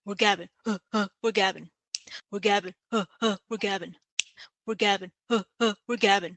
We're gabbing. We're gabbing. We're gabbing. We're gabbing. We're gabbing. We're gabbing.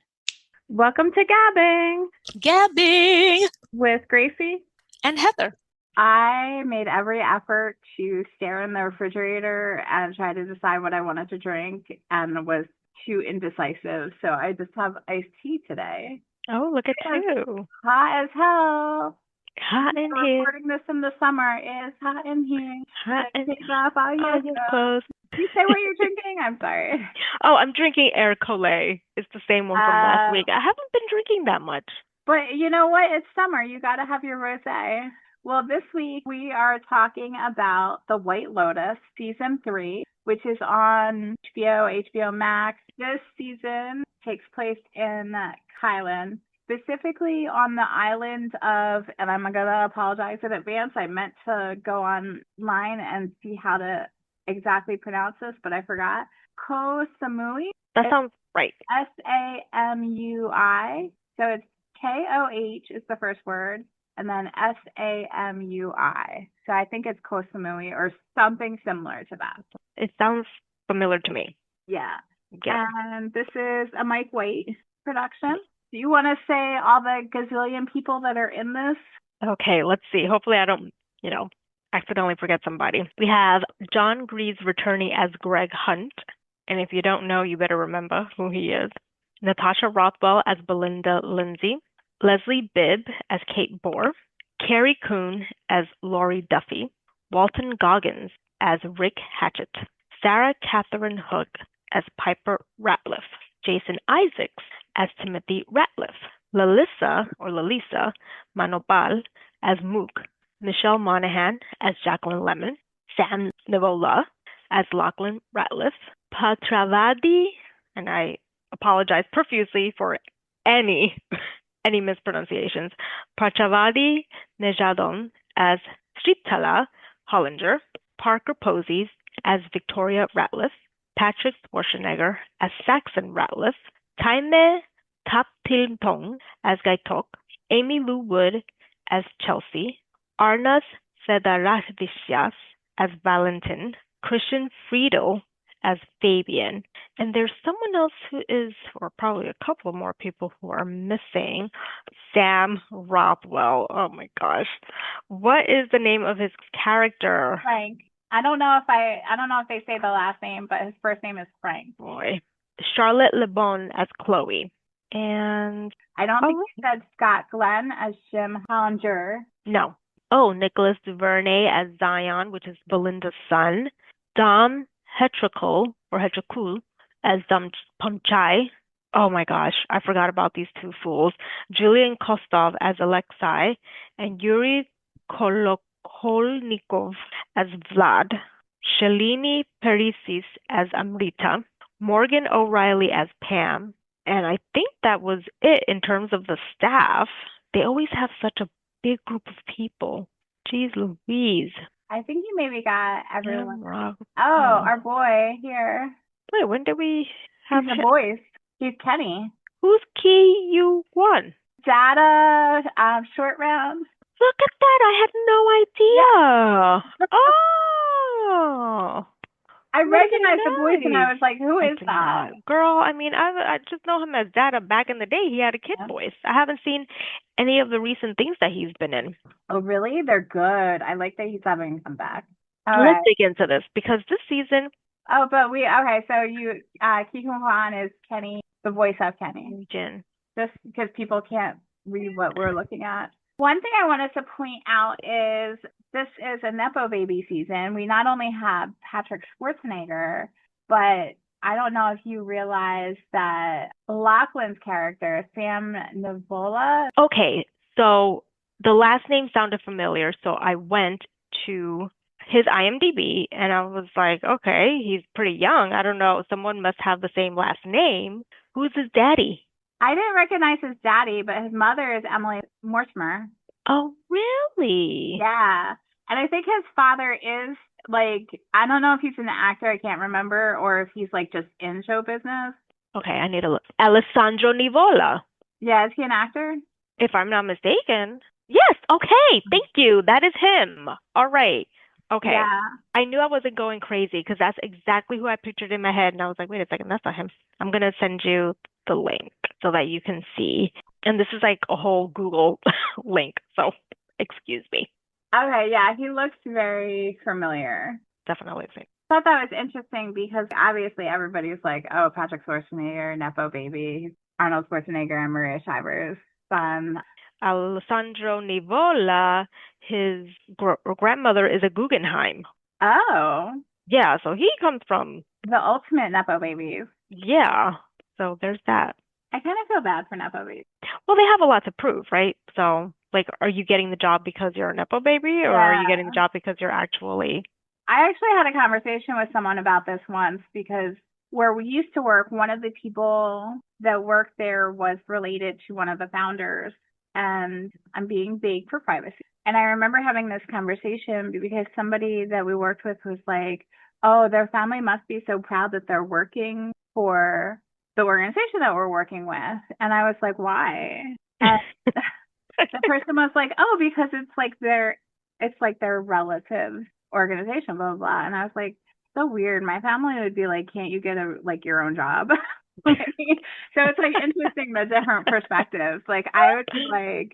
Welcome to GABbin Gabbing with Greicy. and Heather. I made every effort to stare in the refrigerator and try to decide what I wanted to drink and was too indecisive. So I just have iced tea today. Oh, look at It's you. hot as hell. Hot in We're here. recording this in the summer. It's hot in here. Hot in Take off all your clothes. You say what you're drinking? I'm sorry. Oh, I'm drinking Air Collet. It's the same one from last week. I haven't been drinking that much. But you know what? It's summer. You got to have your rosé. Well, this week we are talking about The White Lotus, season 3, which is on HBO Max. This season takes place in Thailand, specifically on the island of, and I'm going to apologize in advance, I meant to go online and see how to exactly pronounce this, but I forgot. Koh Samui. That sounds right. Samui. So it's Koh is the first word, and then Samui. So I think it's Koh Samui or something similar to that. It sounds familiar to me. Yeah. And this is a Mike White production. Do you want to say all the gazillion people that are in this? Okay, let's see. Hopefully I don't, accidentally forget somebody. We have John Greaves returning as Greg Hunt. And if you don't know, you better remember who he is. Natasha Rothwell as Belinda Lindsay. Leslie Bibb as Kate Bohr. Carrie Coon as Laurie Duffy. Walton Goggins as Rick Hatchett. Sarah Catherine Hook as Piper Ratliff. Jason Isaacs as Timothy Ratliff. Lalissa Manobal as Mook. Michelle Monaghan as Jacqueline Lemon. Sam Nivola as Lachlan Ratliff. Patravadi, and I apologize profusely for any mispronunciations. Patravadi Nejadon as Sritala Hollinger. Parker Posies as Victoria Ratliff. Patrick Schwarzenegger as Saxon Ratliff. Taime Taptiltong as Gaitok. Amy Lou Wood as Chelsea. Arnas Fedarashvicius as Valentin. Christian Friedel as Fabian. And there's someone else who is, or probably a couple more people who are missing. Sam Rothwell. Oh my gosh. What is the name of his character? Frank. I don't know if they say the last name, but his first name is Frank. Boy. Charlotte LeBon as Chloe. And I don't think you said Scott Glenn as Jim Hollinger. No. Oh, Nicholas Duvernay as Zion, which is Belinda's son. Dom Hetricul as Dom Ponchai. Oh my gosh, I forgot about these two fools. Julian Kostov as Alexei, and Yuri Kolokholnikov as Vlad. Shalini Perisis as Amrita. Morgan O'Reilly as Pam. And I think that was it in terms of the staff. They always have such a big group of people. Jeez Louise. I think you maybe got everyone. Our boy here. Wait, when did we have the voice? He's Kenny. Who's KU1? Data, short round. Look at that. I had no idea. Yeah. Oh. I recognized the voice and I was like, who is that? Girl, I mean, I just know him as Data. Back in the day, he had a kid voice. I haven't seen any of the recent things that he's been in. Oh, really? They're good. I like that he's having a comeback. Let's dig into this because this season... Oh, but so you, Ki-Hwan Kwan is Kenny, the voice of Kenny. Jin. Just because people can't read what we're looking at. One thing I wanted to point out is this is a Nepo Baby season. We not only have Patrick Schwarzenegger, but I don't know if you realize that Lachlan's character, Sam Nivola. Okay, so the last name sounded familiar, so I went to his IMDb and I was like, okay, he's pretty young. I don't know, someone must have the same last name. Who's his daddy? I didn't recognize his daddy, but his mother is Emily Mortimer. Oh, really? Yeah. And I think his father is, I don't know if he's an actor, I can't remember, or if he's, just in show business. Okay, I need to look. Alessandro Nivola. Yeah, is he an actor? If I'm not mistaken. Yes, okay, thank you. That is him. All right. Okay. Yeah. I knew I wasn't going crazy because that's exactly who I pictured in my head. And I was like, wait a second, that's not him. I'm going to send you the link so that you can see. And this is like a whole Google link. So excuse me. Okay, yeah, he looks very familiar. Definitely. I thought that was interesting because obviously everybody's like, oh, Patrick Schwarzenegger, Nepo baby, he's Arnold Schwarzenegger and Maria Shriver's son. Alessandro Nivola, his grandmother is a Guggenheim. Oh, Yeah, so he comes from, the ultimate Nepo babies. yeah. So there's that. I kind of feel bad for Nepo babies. Well, they have a lot to prove, right? So, like, are you getting the job because you're a Nepo baby, or are you Yeah. getting the job because you're actually? I actually had a conversation with someone about this once because where we used to work, one of the people that worked there was related to one of the founders. And I'm being vague for privacy. And I remember having this conversation because somebody that we worked with was like, oh, their family must be so proud that they're working for the organization that we're working with. And I was like, why? And the person was like, oh, because it's like their relatives organization, blah, blah, blah. And I was like, so weird. My family would be like, can't you get your own job? So it's like interesting the different perspectives. Like I would be like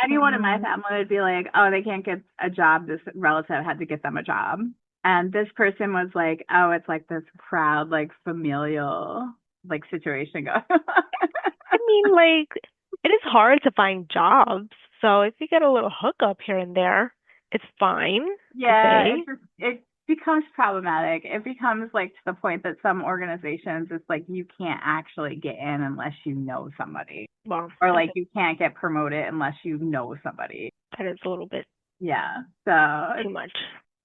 anyone in my family would be like, oh, they can't get a job. This relative had to get them a job. And this person was like, oh, it's like this proud, like familial, like situation going on. I mean, like, it is hard to find jobs. So if you get a little hookup here and there, it's fine, I Yeah, say. it becomes problematic. It becomes like to the point that some organizations, it's like you can't actually get in unless you know somebody, Well, or like you can't get promoted unless you know somebody. that is a little bit Yeah. So, too much.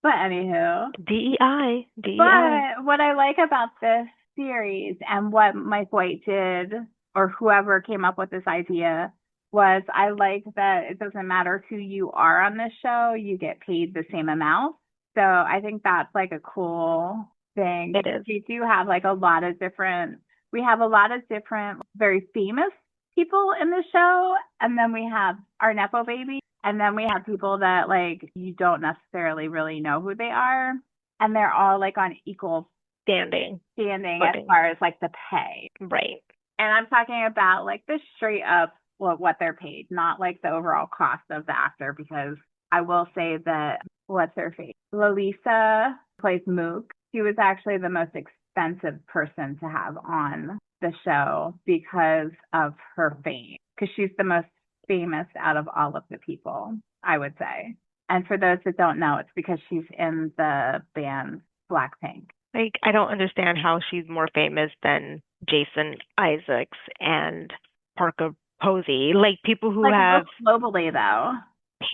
but anywho, DEI, DEI. but what I like about this series and what Mike White did, or whoever came up with this idea, was I like that it doesn't matter who you are on this show, you get paid the same amount. So I think that's like a cool thing. It is. We do have like we have a lot of different, very famous people in the show. And then we have our Nepo baby. And then we have people that like you don't necessarily really know who they are. And they're all like on equal Standing. standing as Footing. far as like the pay. Right. And I'm talking about like the straight up what they're paid, not like the overall cost of the actor, because I will say that what's her face? Lalisa plays Mook. She was actually the most expensive person to have on the show because of her fame, because she's the most famous out of all of the people, I would say. And for those that don't know, it's because she's in the band Blackpink. Like, I don't understand how she's more famous than Jason Isaacs and Parker Posey. Like, people who Like have globally, though.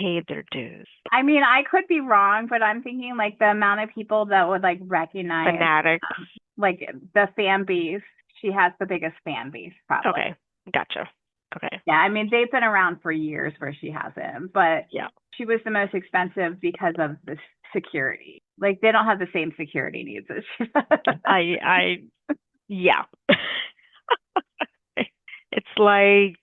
paid their dues. I mean, I could be wrong, but I'm thinking like the amount of people that would like recognize Fanatics. like the fan base. She has the biggest fan base, probably. Okay. Gotcha. Okay. Yeah, I mean, they've been around for years where she hasn't, but Yeah. she was the most expensive because of the security. Like, they don't have the same security needs as she does. Yeah. It's like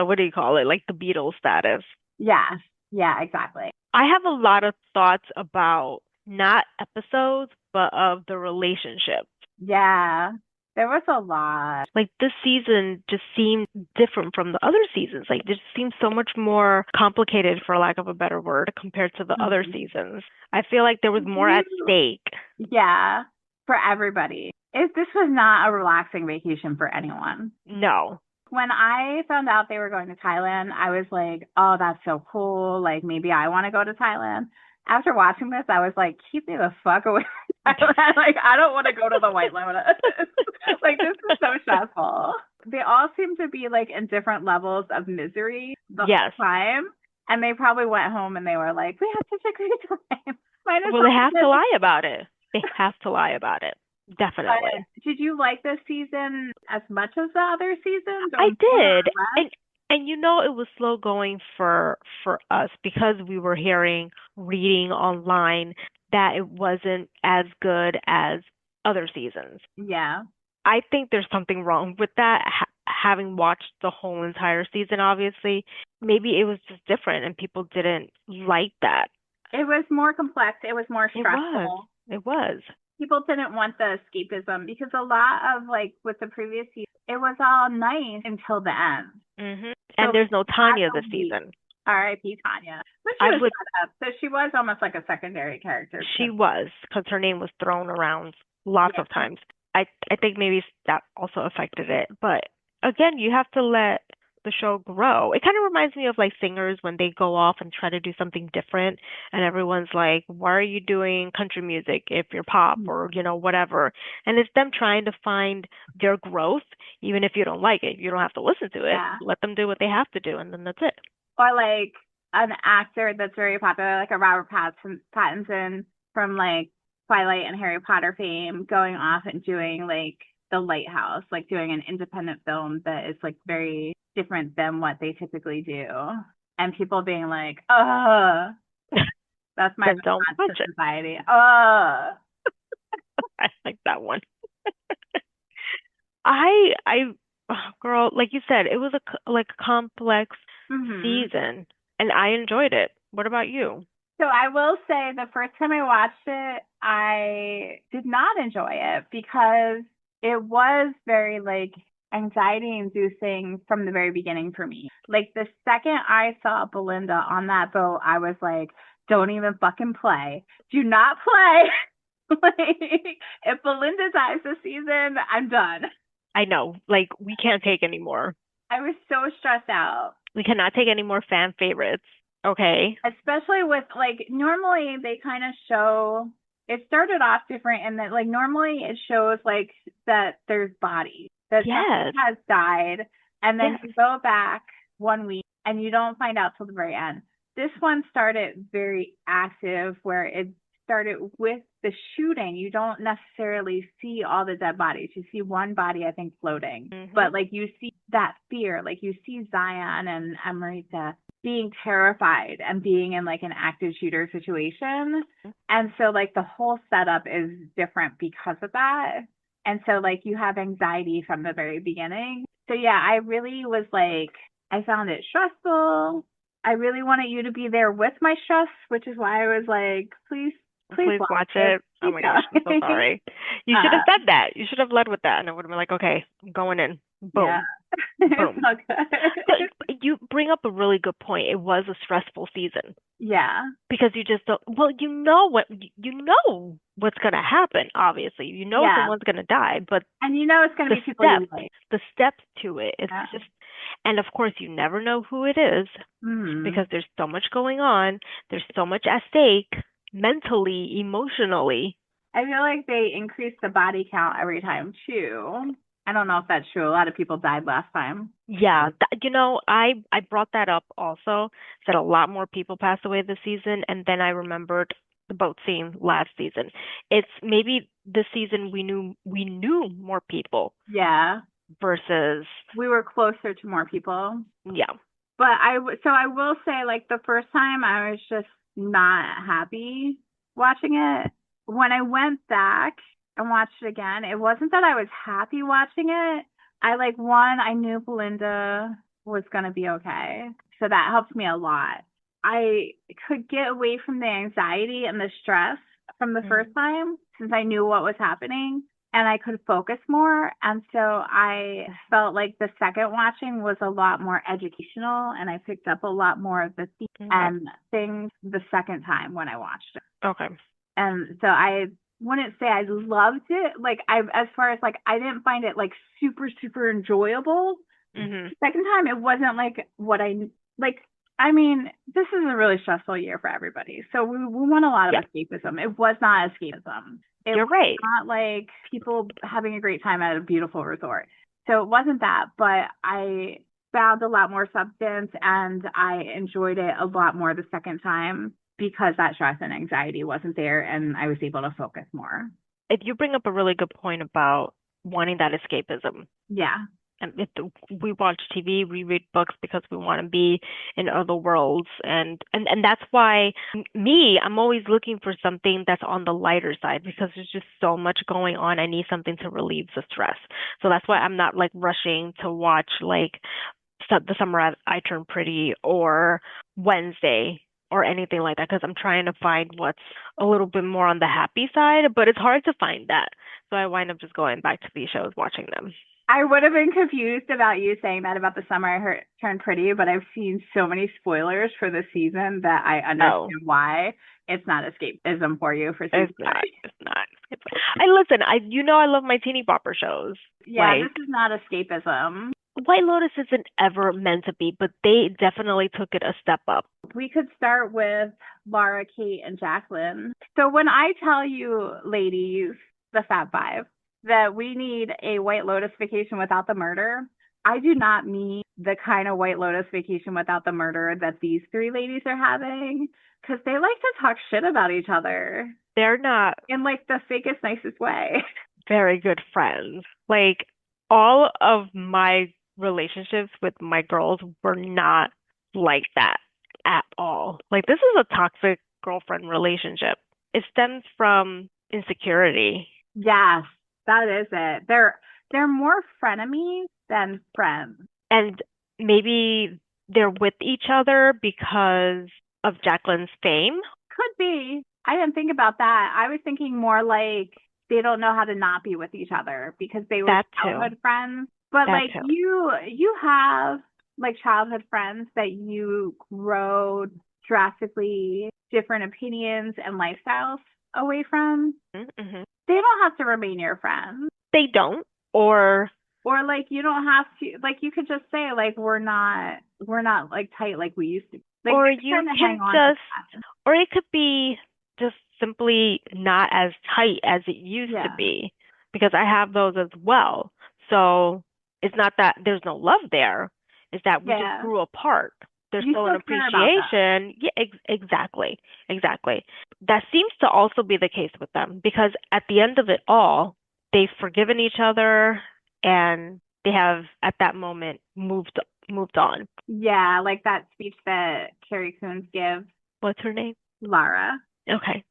what do you call it? Like the Beatles status. Yeah, exactly. I have a lot of thoughts about not episodes, but of the relationship. Yeah, there was a lot. Like this season just seemed different from the other seasons. Like it just seems so much more complicated, for lack of a better word, compared to the other seasons. I feel like there was more at stake. Yeah, for everybody. This was not a relaxing vacation for anyone. No. When I found out they were going to Thailand, I was like, oh, that's so cool. Like, maybe I want to go to Thailand. After watching this, I was like, keep me the fuck away from Thailand. Like, I don't want to go to the White Lotus. Like, this is so stressful. They all seem to be, like, in different levels of misery the whole time. And they probably went home and they were like, we had such a great time. Well, they have to lie about it. They have to lie about it. Definitely. Did you like this season as much as the other seasons? I did. And you know, it was slow going for us because we were reading online that it wasn't as good as other seasons. Yeah. I think there's something wrong with that. Having watched the whole entire season, obviously, maybe it was just different and people didn't like that. It was more complex. It was more It was. stressful. It was. People didn't want the escapism because a lot of like with the previous season, it was all nice until the end. And So there's no had Tanya a this week. season. R.I.P. Tanya. But she I was would. set up, so she was almost like a secondary character. She was, because her name was thrown around lots of Yeah, times. I think maybe that also affected it. But again, you have to let the show grow. It kind of reminds me of like singers when they go off and try to do something different, and everyone's like, "Why are you doing country music if you're pop or whatever?" And it's them trying to find their growth, even if you don't like it. You don't have to listen to it. yeah. Let them do what they have to do, and then that's it. Or like an actor that's very popular, like a Robert Pattinson from like Twilight and Harry Potter fame, going off and doing like The Lighthouse, like doing an independent film that is like very different than what they typically do. And people being like, that's my Then don't response to watch it. society. I like that one. I, oh, girl, like you said, it was like a complex Hmm. season, and I enjoyed it. What about you? So I will say the first time I watched it, I did not enjoy it because it was very like anxiety inducing from the very beginning for me. Like the second I saw Belinda on that boat, I was like, don't even fucking play. Do not play. Like if Belinda dies this season, I'm done. I know, like we can't take any more. I was so stressed out. We cannot take any more fan favorites. Okay. Especially with like normally they kind of show it started off different and that like normally it shows like that there's bodies that somebody Yes. has died and then Yes. you go back 1 week and you don't find out till the very end. This one started very active where it started with the shooting. You don't necessarily see all the dead bodies. You see one body, I think, floating. Mhm. But like you see that fear, like you see Zion and Amarita being terrified and being in like an active shooter situation. And so like the whole setup is different because of that. And so like you have anxiety from the very beginning. So yeah, I really was like I found it stressful. I really wanted you to be there with my stress, which is why I was like, please Please watch watch this. it. Oh Keep my gosh, I'm so going. sorry. You should have uh, said that. You should have led with that, and I would have been like, okay, I'm going in. yeah. Boom, It's boom. all good. But you bring up a really good point. It was a stressful season Yeah. because you just don't, well, you know what's going to happen, obviously. You know Yeah. someone's going to die, but And you know it's going to the be people you steps, like. the steps to it, it's Yeah. just, and of course, you never know who it is Mm-hmm. because there's so much going on. There's so much at stake mentally, emotionally. I feel like they increase the body count every time too. I don't know if that's true. A lot of people died last time. Yeah, I brought that up also, that a lot more people passed away this season, and then I remembered the boat scene last season. It's maybe this season we knew more people Yeah. versus We were closer to more people. yeah. But so I will say, like, the first time I was just not happy watching it. When I went back and watched it again, it wasn't that I was happy watching it. I like one, I knew Belinda was gonna be okay. So that helped me a lot. I could get away from the anxiety and the stress from the first Mhm. time since I knew what was happening and I could focus more. And so I felt like the second watching was a lot more educational and I picked up a lot more of the themes Okay. and things the second time when I watched it. Okay. And so I wouldn't say I loved it. Like as far as like I didn't find it like super enjoyable. Mhm. Second time it wasn't like what I like. I mean, this is a really stressful year for everybody. So we want a lot Yeah, of escapism. It was not escapism. It you're was right. not like people having a great time at a beautiful resort. So it wasn't that, but I found a lot more substance and I enjoyed it a lot more the second time because that stress and anxiety wasn't there and I was able to focus more. If you bring up a really good point about wanting that escapism. Yeah. And we watch TV, we read books because we want to be in other worlds, and that's why I'm always looking for something that's on the lighter side because there's just so much going on. I need something to relieve the stress. So that's why I'm not like rushing to watch like The Summer I Turned Pretty or Wednesday. or anything like that because I'm trying to find what's a little bit more on the happy side, but it's hard to find that. So I wind up just going back to these shows, watching them. I would have been confused about you saying that about the summer I heard turned pretty, but I've seen so many spoilers for the season that I Oh, understand why it's not escapism for you for season it's five. not. It's not. I listen. I love my teeny bopper shows. Yeah, Like this is not escapism. White Lotus isn't ever meant to be, but they definitely took it a step up. We could start with Laura, Kate, and Jacqueline. So when I tell you, ladies, the Fab Five, that we need a White Lotus vacation without the murder, I do not mean the kind of White Lotus vacation without the murder that these three ladies are having, because they like to talk shit about each other They're not in like the fakest, nicest way. very good friends. Like all of my relationships with my girls were not like that at all. Like this is a toxic girlfriend relationship. It stems from insecurity. Yes, that is it. They're more frenemies than friends. And maybe they're with each other because of Jacqueline's fame. Could be. I didn't think about that. I was thinking more like they don't know how to not be with each other because they were That too. childhood friends. But That like too. you have like childhood friends that you grow drastically different opinions and lifestyles away from. Mm-hmm. They don't have to remain your friends. They don't. Or Or like you don't have to like you could just say like we're not like tight like we used to. Like or they you kind of hang can on to just, that. or it could be just simply not as tight as it used to Yeah. be, because I have those as well. So it's not that there's no love there, it's that we just Yeah. grew apart. There's You still an still care about them. appreciation. Yeah, exactly. Exactly. That seems to also be the case with them because at the end of it all, they've forgiven each other and they have at that moment moved on. Yeah, like that speech that Carrie Coons gives What's her name? Lara. Okay.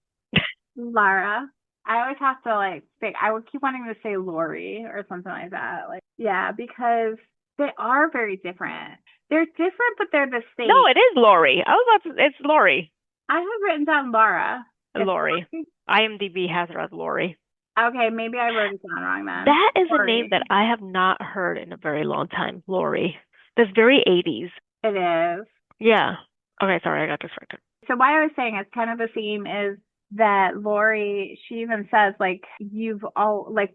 Lara. I always have to like think I would keep wanting to say Lori or something like that. Like yeah, because they are very different. They're different but they're the same. No, it is Lori. I was about to, it's Lori. I have written down Lara. It's Lori. Lori. IMDb has her as Lori. Okay, maybe I wrote it down wrong then. That is a name Lori. that I have not heard in a very long time. Lori. That's very 80s. It is. Yeah. Okay, sorry, I got distracted. So why I was saying it's kind of the same is that Lori, she even says like you've always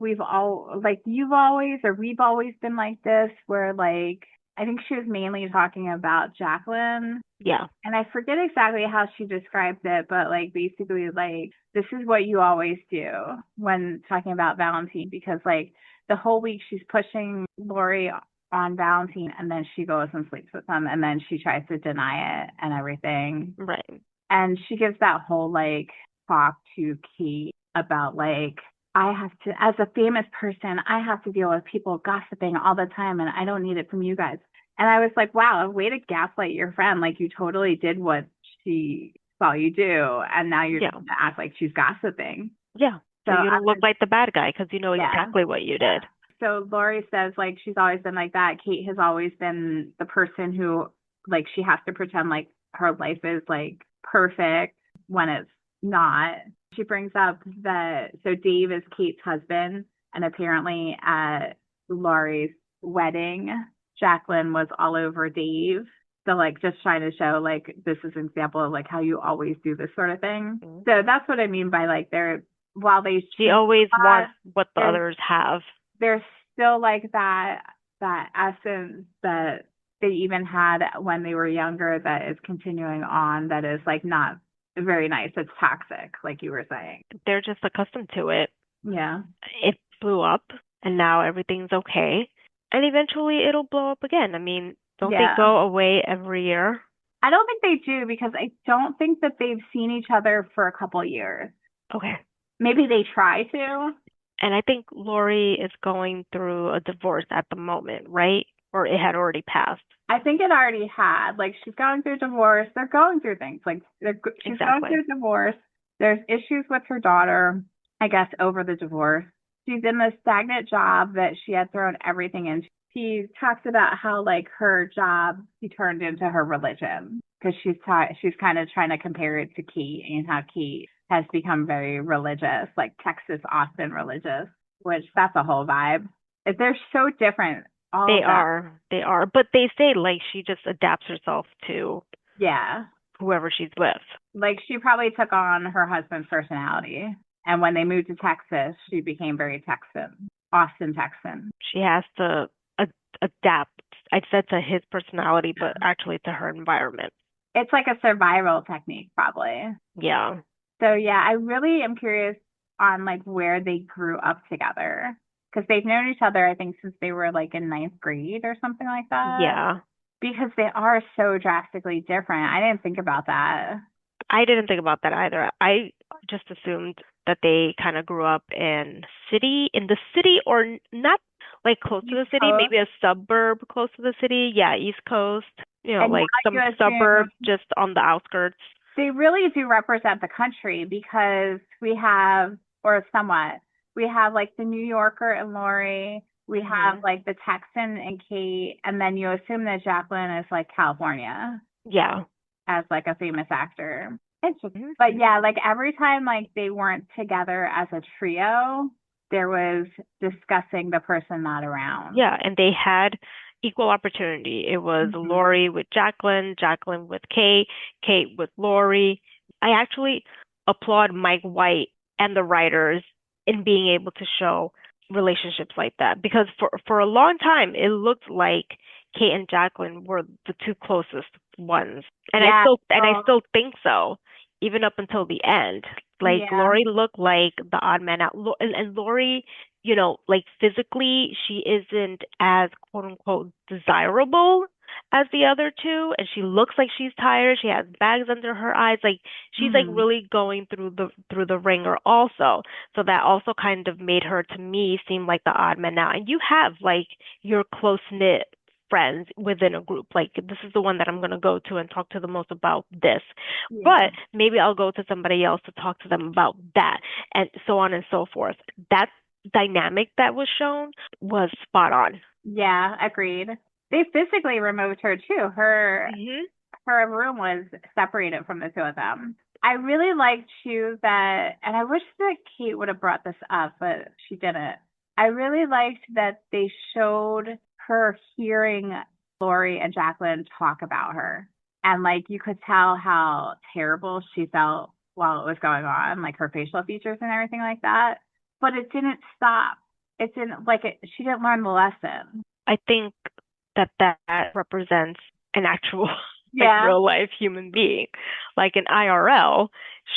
or we've always been like this, where like I think she was mainly talking about Jacqueline. Yeah. And I forget exactly how she described it, but like basically like this is what you always do when talking about Valentine, because like the whole week she's pushing Lori on Valentine and then she goes and sleeps with him and then she tries to deny it and everything. Right. And she gives that whole like talk to Kate about like I have to, as a famous person, I have to deal with people gossiping all the time and I don't need it from you guys. And I was like, wow, a way to gaslight your friend. Like you totally did what she saw you do. And now you're going to act like she's gossiping. Yeah. So you don't look like the bad guy because you know exactly what you did. So Lori says like she's always been like that. Kate has always been the person who like she has to pretend like her life is like perfect when it's not. She brings up that so Dave is Kate's husband, and apparently at Laurie's wedding, Jacqueline was all over Dave. So like just trying to show like this is an example of like how you always do this sort of thing. Mm-hmm. So that's what I mean by like they're while they she always wants what the others have. There's still like that essence that they even had when they were younger that is continuing on, that is like not very nice. It's toxic, like you were saying. They're just accustomed to it. Yeah. It blew up and now everything's okay. And eventually it'll blow up again. I mean, don't they go away every year? I don't think they do because I don't think that they've seen each other for a couple years. Okay. Maybe they try to. And I think Lori is going through a divorce at the moment, right? Or it had already passed. I think it already had. Like she's going through divorce. They're going through things. Like she's going through divorce. There's issues with her daughter, I guess, over the divorce. She's in this stagnant job that she had thrown everything into. She talks about how like her job she turned into her religion because she's kind of trying to compare it to Kate and how Kate has become very religious, like Texas Austin religious, which that's a whole vibe. They're so different, all They of them. are. They are. But they say like she just adapts herself to Yeah, whoever she's with. like she probably took on her husband's personality, and when they moved to Texas, she became very Texan, Austin Texan. She has to adapt. I said to his personality, but actually to her environment. It's like a survival technique, probably. Yeah. So yeah, I really am curious on like where they grew up together because they've known each other, I think, since they were like in ninth grade or something like that. Yeah. Because they are so drastically different. I didn't think about that. I didn't think about that either. I just assumed that they kind of grew up in the city or not like close to East the city, Coast. maybe a suburb close to the city. Yeah, East Coast, And like now some you assume suburb just on the outskirts. they really do represent the country because we have, or somewhat, we have like the New Yorker and Lori, we have Hmm. like the Texan and Kate, and then you assume that Jacqueline is like California Yeah. as like a famous actor. Interesting. But Hmm. yeah, like every time like they weren't together as a trio, there was discussing the person not around. Yeah, and they had equal opportunity. It was Mm-hmm. Lori with Jacqueline, Jacqueline with Kate, Kate with Lori. I actually applaud Mike White and the writers in being able to show relationships like that because for a long time it looked like Kate and Jacqueline were the two closest ones. Yeah. And I Oh, still think so even up until the end. Like yeah. Lori looked like the odd man out. And Lori, like physically, she isn't as quote unquote desirable as the other two, and she looks like she's tired. She has bags under her eyes. Like she's like Mm-hmm. really going through the ringer also. So that also kind of made her to me seem like the odd man out. And you have like your close knit friends within a group. Like this is the one that I'm going to go to and talk to the most about this. Yeah. But maybe I'll go to somebody else to talk to them about that and so on and so forth. That dynamic that was shown was spot on. Yeah, agreed. They physically removed her too. Hmm. Her room was separated from the two of them. I really liked too that, and I wish that Kate would have brought this up, but she didn't. I really liked that they showed her hearing Lori and Jacqueline talk about her. And like you could tell how terrible she felt while it was going on, like her facial features and everything like that. But it didn't stop. It didn't like it, she didn't learn the lesson. I think that represents an actual like Yeah. real life human being. Like in IRL,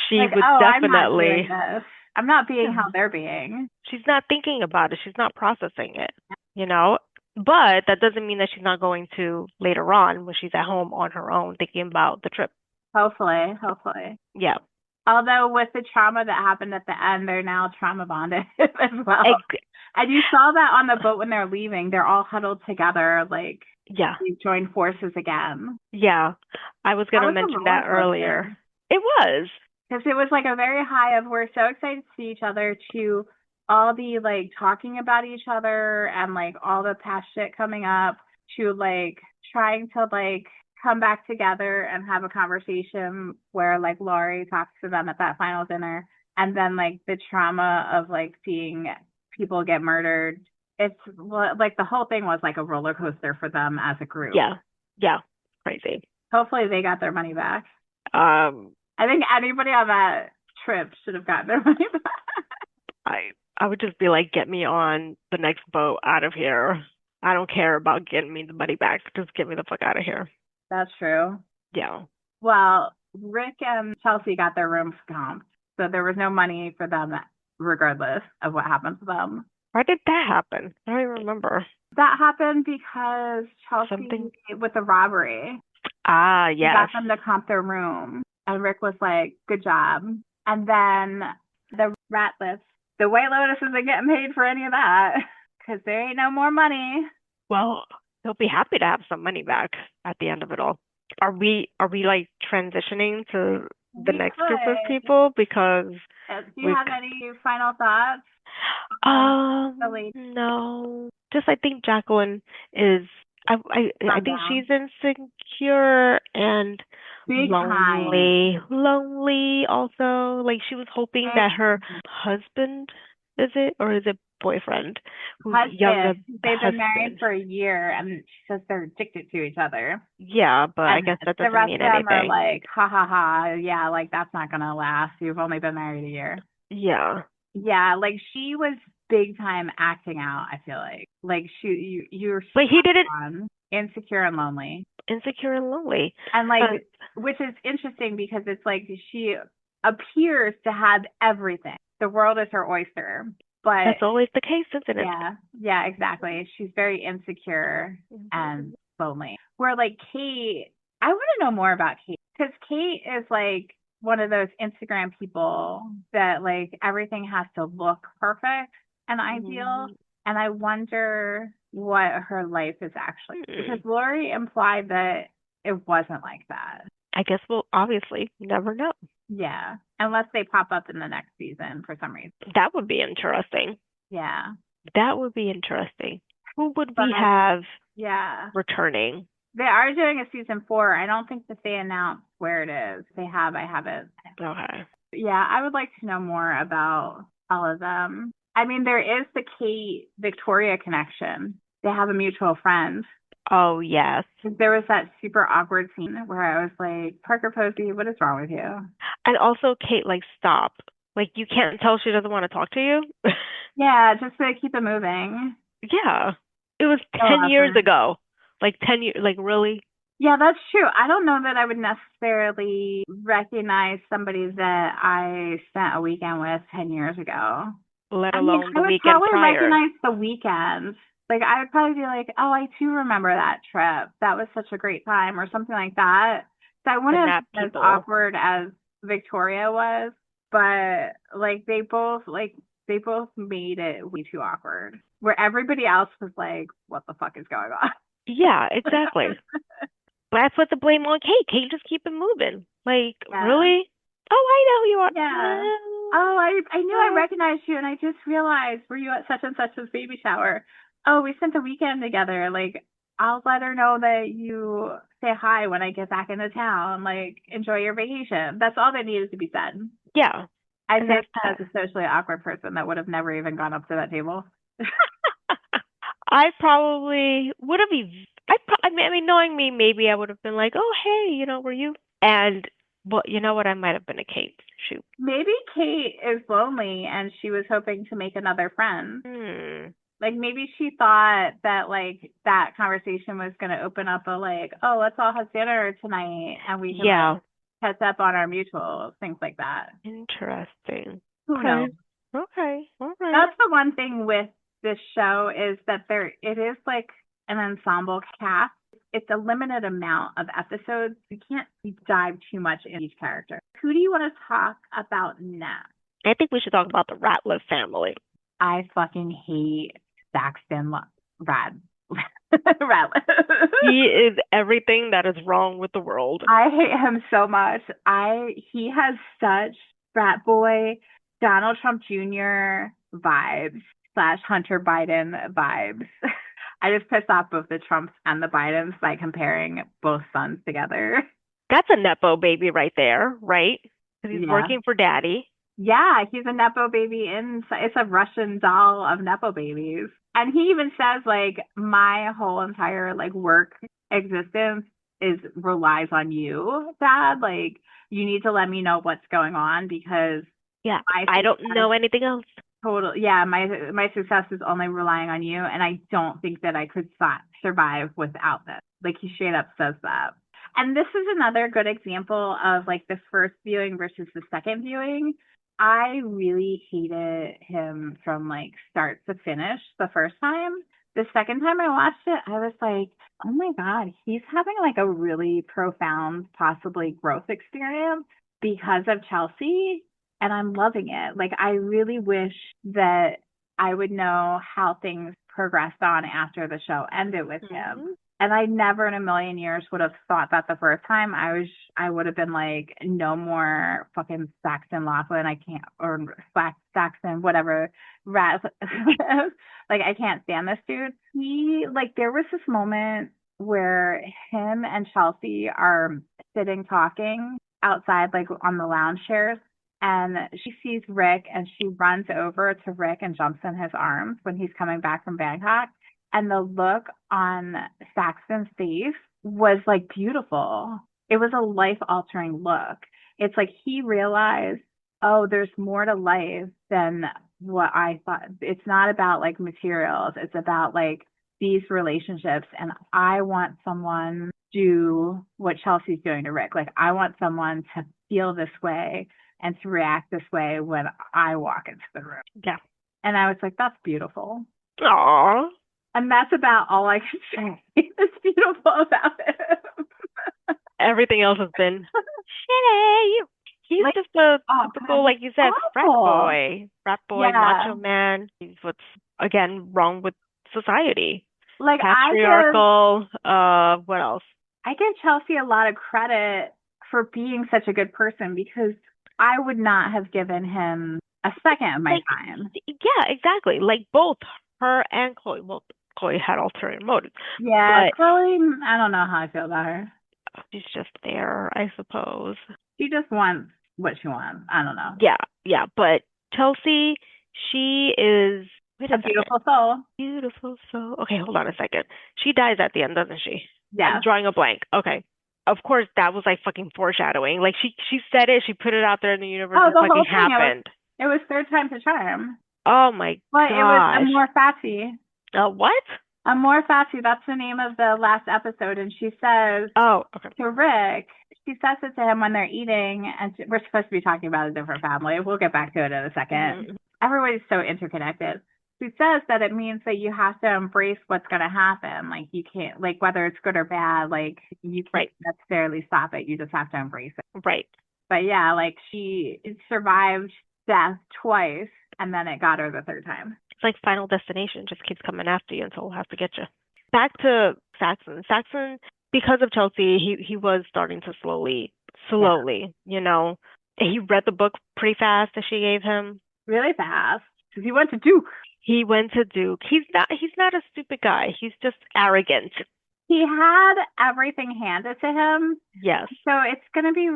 she Like, would oh, I'm not doing definitely, this. I'm not being how yeah, they're being. she's not thinking about it. She's not processing it, you know? But that doesn't mean that she's not going to later on when she's at home on her own thinking about the trip. Hopefully, hopefully. Yeah. Although with the trauma that happened at the end, they're now trauma bonded as well. Ex- And you saw that on the boat when they're leaving. They're all huddled together, like yeah. they joined forces again. Yeah. I was going That to was a mention roller that earlier. coaster. It was. Because it was like a very high of we're so excited to see each other to all the like talking about each other and like all the past shit coming up to like trying to like come back together and have a conversation where like Laurie talks to them at that final dinner and then like the trauma of like seeing people get murdered. It's like the whole thing was like a roller coaster for them as a group. Yeah. Yeah. Crazy. Hopefully they got their money back. Um, I think anybody on that trip should have gotten their money back. I would just be like, get me on the next boat out of here. I don't care about getting me the money back. Just get me the fuck out of here. That's true. Yeah. Well, Rick and Chelsea got their rooms comped, so there was no money for them regardless of what happened to them. Why did that happen? I don't even remember. That happened because Something. Chelsea, with the robbery, Ah, he yes. got them to comp their room. And Rick was like, good job. And then the rat list, the White Lotus isn't getting paid for any of that because there ain't no more money. Well, they'll be happy to have some money back at the end of it all. Are we like transitioning to the We next group of could. people because Do you we have any final thoughts on the lady? no. Just I think Jacqueline is I Calm think down. she's insecure and Big time. lonely also. Like she was hoping Big that her husband, is it, or is it boyfriend, who's younger, husband. They've been married husband. for a year and she says they're addicted to each other. Yeah, but I And guess that the doesn't rest mean of them are anything. like, ha ha ha, yeah, like that's not gonna last. You've only been married a year. Yeah. Yeah, like she was big time acting out, I feel like. Like you're But he spot didn't. on, insecure and lonely. Insecure and lonely. And like, 'Cause which is interesting because it's like she appears to have everything. The world is her oyster. But that's always the case, isn't it? yeah, yeah, exactly. She's very insecure and lonely. Where like Kate, I want to know more about Kate because Kate is like one of those Instagram people that like everything has to look perfect and ideal. Mhm. And I wonder what her life is actually because Hmm. Lori implied that it wasn't like that. I guess we'll obviously never know. Yeah, unless they pop up in the next season for some reason. That would be interesting. Yeah, That would be interesting. Who would but we have yeah. returning? They are doing a season 4. I don't think that they announced where it is. They have. I haven't. Okay. Yeah, I would like to know more about all of them. I mean, there is the Kate Victoria connection. They have a mutual friend. Oh, yes. There was that super awkward scene where I was like, Parker Posey, what is wrong with you? And also, Kate, like, stop. Like, you can't tell she doesn't want to talk to you. Yeah, just to keep it moving. Yeah. It was So 10 years awkward. ago. Like, 10 years. Like, really? Yeah, that's true. I don't know that I would necessarily recognize somebody that I spent a weekend with 10 years ago. Let I mean, alone I the would weekend probably prior. recognize the weekend. Like, I would probably be like, oh, I too remember that trip. That was such a great time, or something like that. So I But wouldn't not have been as people. awkward as Victoria was, but they both made it way too awkward. Where everybody else was like, what the fuck is going on? Yeah, exactly. But I put the blame on Kate. Kate, just keep it moving. Like, Yeah. really? Oh, I know who you are. Yeah. Oh, I knew I recognized you, and I just realized, were you at such and such's baby shower? Oh, we spent the weekend together. Like, I'll let her know that you say hi when I get back into town. Like, enjoy your vacation. That's all that needed to be said. Yeah, I and say that's that that. as a socially awkward person that would have never even gone up to that table. I probably would have even. I mean, knowing me, maybe I would have been like, "Oh, hey, were you?" And, but you know what? I might have been a Kate. Shoot. Maybe Kate is lonely and she was hoping to make another friend. Hmm. Like maybe she thought that like that conversation was gonna open up a like, oh, let's all have dinner tonight and we can like Yeah. catch up on our mutuals, things like that. Interesting. Who knows? Okay. Okay. All right. That's the one thing with this show is that it is like an ensemble cast. It's a limited amount of episodes. You can't deep dive too much in each character. Who do you want to talk about next? I think we should talk about the Ratliff family. I fucking hate Saxton Rad Radley. He is everything that is wrong with the world. I hate him so much. He has such frat boy Donald Trump Jr. vibes slash Hunter Biden vibes. I just pissed off both the Trumps and the Bidens by comparing both sons together. That's a Nepo baby right there, right? Because he's Yeah. working for daddy. Yeah, he's a Nepo baby it's a Russian doll of Nepo babies. And he even says like my whole entire like work existence is relies on you, Dad. Like you need to let me know what's going on because Yeah. my I don't success know anything else. my success is only relying on you and I don't think that I could survive without this. Like he straight up says that. And this is another good example of like the first viewing versus the second viewing. I really hated him from like start to finish the first time. The second time I watched it, I was like, oh my God, he's having like a really profound, possibly growth experience because of Chelsea. And I'm loving it. Like, I really wish that I would know how things progressed on after the show ended with him. Hmm. And I never in a million years would have thought that the first time. I would have been like, no more fucking Saxon Laughlin. I can't, or Saxon, whatever, rat. Like, I can't stand this dude. Like, there was this moment where him and Chelsea are sitting talking outside, like on the lounge chairs. And she sees Rick and she runs over to Rick and jumps in his arms when he's coming back from Bangkok. And the look on Saxon's face was like beautiful. It was a life altering look. It's like he realized, oh, there's more to life than what I thought. It's not about like materials, it's about like these relationships. And I want someone to do what Chelsea's doing to Rick. Like, I want someone to feel this way and to react this way when I walk into the room. Yeah. And I was like, that's beautiful. Aww. And that's about all I can say. That's beautiful about it. Everything else has been shitty. He's Like, just a typical, like you said, frat awful. boy, Yeah. macho man. He's what's again wrong with society. Like, Patriarchal. What else? I give Chelsea a lot of credit for being such a good person, because I would not have given him a second of my time. Yeah, exactly. Like both her and Chloe. Well, Chloe had ulterior motives. Yeah, but Chloe, I don't know how I feel about her. she's just there, I suppose. She just wants what she wants. I don't know. Yeah. But Chelsea, she is a beautiful soul. Beautiful soul. Okay, hold on a second. She dies at the end, doesn't she? Yeah. I'm drawing a blank. Okay. Of course, that was like fucking foreshadowing. Like she said it, she put it out there in the universe, and it fucking happened. It was third time's a charm. Oh my gosh. But it was Amor Fati. What? Amor Fati, that's the name of the last episode, and she says to Rick, she says it to him when they're eating, and we're supposed to be talking about a different family. We'll get back to it in a second. Mm-hmm. Everybody's so interconnected. She says that it means that you have to embrace what's going to happen. Like, you can't, like, whether it's good or bad, like, you can't necessarily stop it. You just have to embrace it. Right. But yeah, like, she survived death twice, and then it got her the third time. It's like Final Destination, just keeps coming after you until it has to get you. Back to Saxon. Saxon, because of Chelsea, he was starting to slowly, you know. He read the book pretty fast that she gave him. Really fast. Because he went to Duke. He went to Duke. He's not a stupid guy. He's just arrogant. He had everything handed to him. Yes. So it would be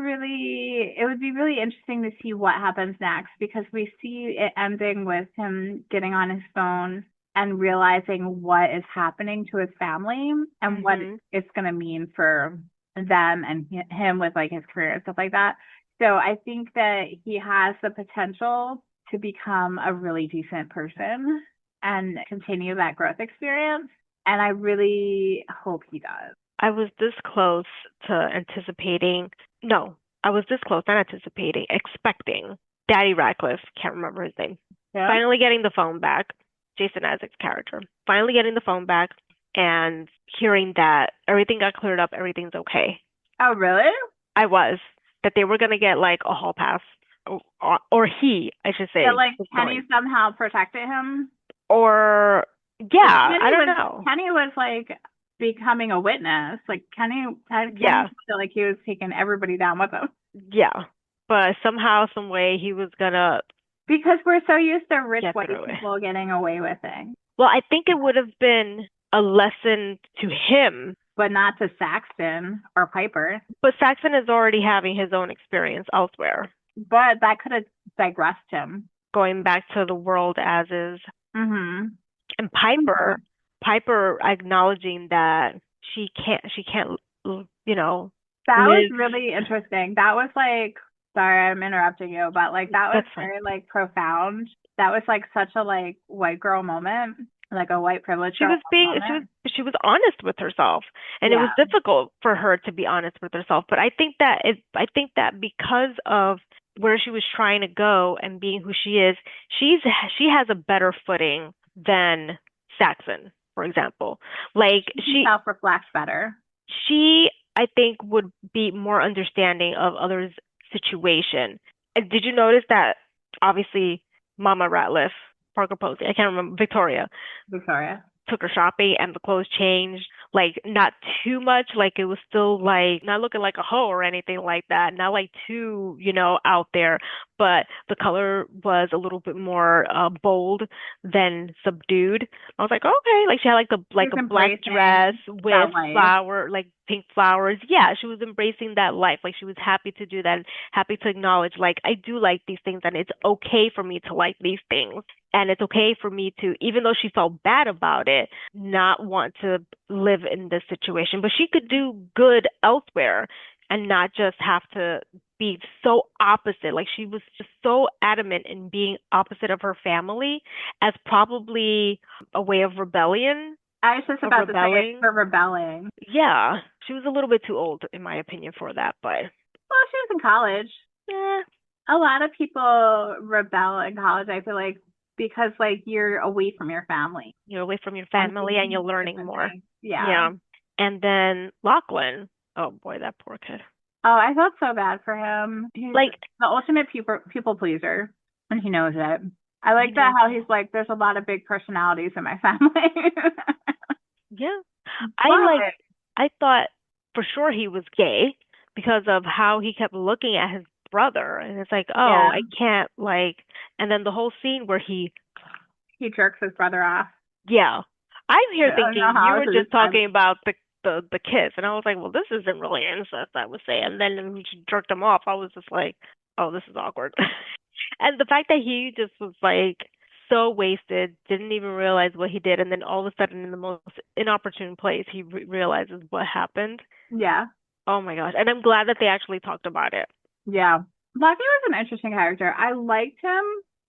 really interesting to see what happens next, because we see it ending with him getting on his phone and realizing what is happening to his family and what it's going to mean for them and him with like his career and stuff like that. So I think that he has the potential to become a really decent person and continue that growth experience. And I really hope he does. I was this close to expecting Daddy Ratcliffe, can't remember his name, finally getting the phone back, Jason Isaac's character, finally getting the phone back and hearing that everything got cleared up, everything's okay. Oh, really? I was. That they were going to get like a hall pass. Or he, I should say. So, like, Kenny somehow protected him? Or, yeah, I don't know. Kenny was, like, becoming a witness. Like, Kenny felt like he was taking everybody down with him. Yeah. But somehow, some way, he was going to... Because we're so used to rich white people getting away with things. Well, I think it would have been a lesson to him. But not to Saxon or Piper. But Saxon is already having his own experience elsewhere. But that could have digressed him. Going back to the world as is. Mm-hmm. And Piper acknowledging that she can't, you know. That was really interesting. That was like, sorry, I'm interrupting you, but like that was very like profound. That was like such a like white girl moment. Like a white privilege. She was honest with herself, and it was difficult for her to be honest with herself. But I think that because of where she was trying to go and being who she is, she has a better footing than Saxon, for example. Like she self-reflects better. She, I think, would be more understanding of others' situation. And did you notice that? Obviously, Mama Ratliff, Parker Posey, I can't remember, Victoria took her shopping and the clothes changed. like not too much, like it was still like not looking like a hoe or anything like that, not like too, out there, but the color was a little bit more bold than subdued. I was like, okay, like she had like She's a black dress embracing with that life. like pink flowers. Yeah, she was embracing that life. Like she was happy to do that, and happy to acknowledge like I do like these things and it's okay for me to like these things. And it's okay for me to, even though she felt bad about it, not want to live in this situation. But she could do good elsewhere and not just have to be so opposite. Like she was just so adamant in being opposite of her family as probably a way of rebellion, I was just of about to say it's rebelling. for rebelling. Yeah, she was a little bit too old, in my opinion, for that. But Well, she was in college. eh, A lot of people rebel in college, I feel like, because like you're away from your family you're away from your and family and you're thinking learning more. differently. Yeah. Yeah. And then Lachlan, oh boy, that poor kid. Oh, I felt so bad for him. He's Like, the ultimate people pleaser, and he knows it. I he like that knows, how he's like, there's a lot of big personalities in my family. yeah. I like, But I thought for sure he was gay because of how he kept looking at his brother. And it's like, oh, yeah, I can't, like, and then the whole scene where he jerks his brother off. yeah. I'm here I don't know thinking you how were to just describe talking about the kiss. And I was like, well, this isn't really incest, I would say. And then when she jerked him off, I was just like, oh, this is awkward. And the fact that he just was like so wasted, didn't even realize what he did, and then all of a sudden, in the most inopportune place, he realizes what happened. Yeah, Oh my gosh! And I'm glad that they actually talked about it. yeah. Lucky was an interesting character. I liked him,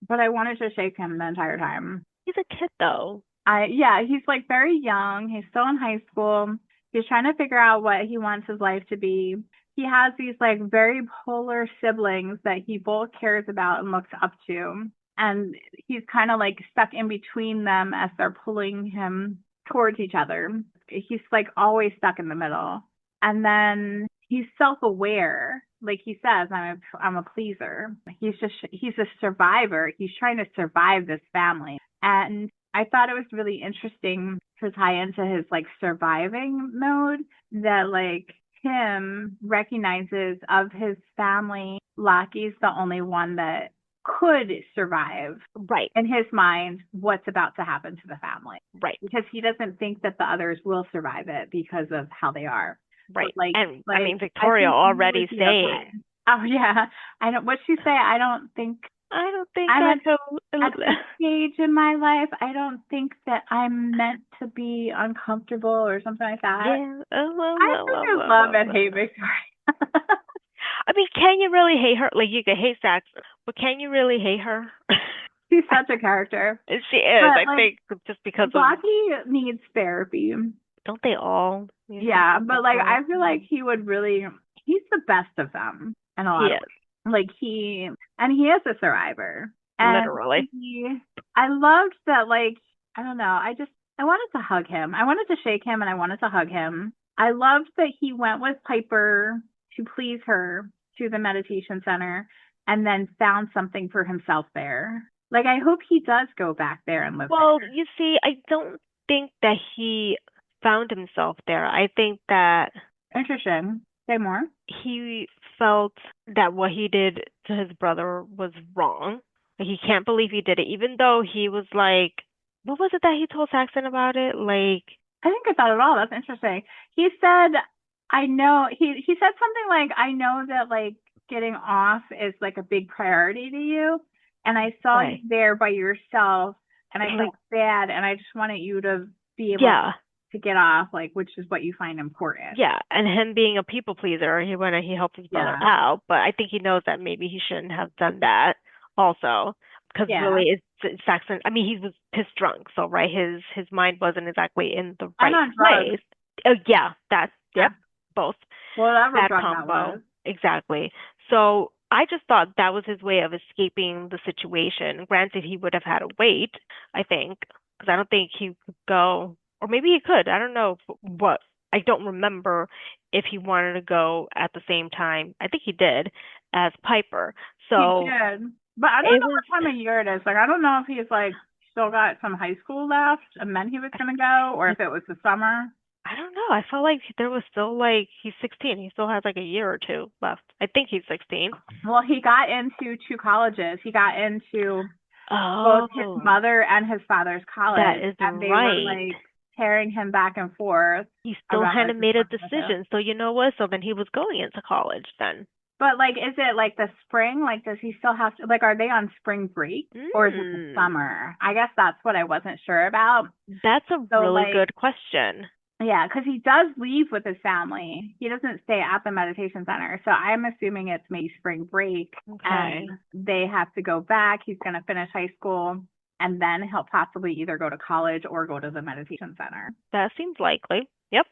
but I wanted to shake him the entire time. He's a kid, though. Yeah, he's like very young. He's still in high school. He's trying to figure out what he wants his life to be. He has these like very polar siblings that he both cares about and looks up to. And he's kind of like stuck in between them as they're pulling him towards each other. He's like always stuck in the middle. And then he's self-aware. Like he says, I'm a pleaser. He's a survivor. He's trying to survive this family. And I thought it was really interesting to tie into his like surviving mode that like Tim recognizes of his family, Lockie's the only one that could survive Right, in his mind what's about to happen to the family right, because he doesn't think that the others will survive it because of how they are. right. But like And I like mean, I Victoria think he would already be okay. saying, Oh yeah. I don't what'd she say? "I don't think I'm I at know." at this stage in my life, I don't think that I'm meant to be uncomfortable or something like that. Yeah. I freaking love and hate Victoria. I mean, can you really hate her? Like, you can hate Saxon, but can you really hate her? She's such a character. And she is, But I like think, just because of, Rocky needs therapy. don't they all need Yeah, some but like I feel therapy? like he's the best of them in a He lot of is, ways. Like he is a survivor. And literally. I loved that like I don't know, I wanted to hug him. I wanted to shake him and I wanted to hug him. I loved that he went with Piper to please her to the meditation center and then found something for himself there. Like I hope he does go back there and live Well, you see, I don't think that he found himself there. I think that there. Interesting. Say more. he felt that what he did to his brother was wrong. Like, he can't believe he did it, even though he was like, what was it that he told Saxon about it? Like, I think I thought at all. That's interesting. He said, I know he said something like, I know that like getting off is like a big priority to you. And I saw you right, there by yourself and I like, felt bad and I just wanted you to be able yeah, to get off, like which is what you find important. yeah. And him being a people pleaser, he went and he helped his brother Yeah. out, but I think he knows that maybe he shouldn't have done that also. Because Yeah. really, it's Saxon. I mean, he was pissed drunk, so right, his mind wasn't exactly in the I'm right on drugs. place. Oh yeah, that's Yeah. yep, both. Whatever Bad drug that combo. was. Exactly. So I just thought that was his way of escaping the situation. Granted, he would have had to wait, I think, because I don't think he could go, or maybe he could. I don't know what. I don't remember if he wanted to go at the same time. I think he did as Piper. He So did. But I don't it know was, what time of year it is. Like I don't know if he's like still got some high school left and then he was gonna go or if it was the summer. I don't know. I felt like there was still like he's 16. He still has like a year or two left. I think he's 16. Well, he got into two colleges. He got into both his Oh, mother and his father's that college, is and they were right. like tearing him back and forth He still about like hadn't just made a working with him. decision. So you know what? So then he was going into college then. But like, is it like the spring? Like, does he still have to, like, are they on spring break or is it the Mm, summer? I guess that's what I wasn't sure about. that's a So really like, good question. yeah, because he does leave with his family. He doesn't stay at the meditation center. So I'm assuming it's maybe spring break and Okay. they have to go back. He's going to finish high school and then he'll possibly either go to college or go to the meditation center. That seems likely. Yep.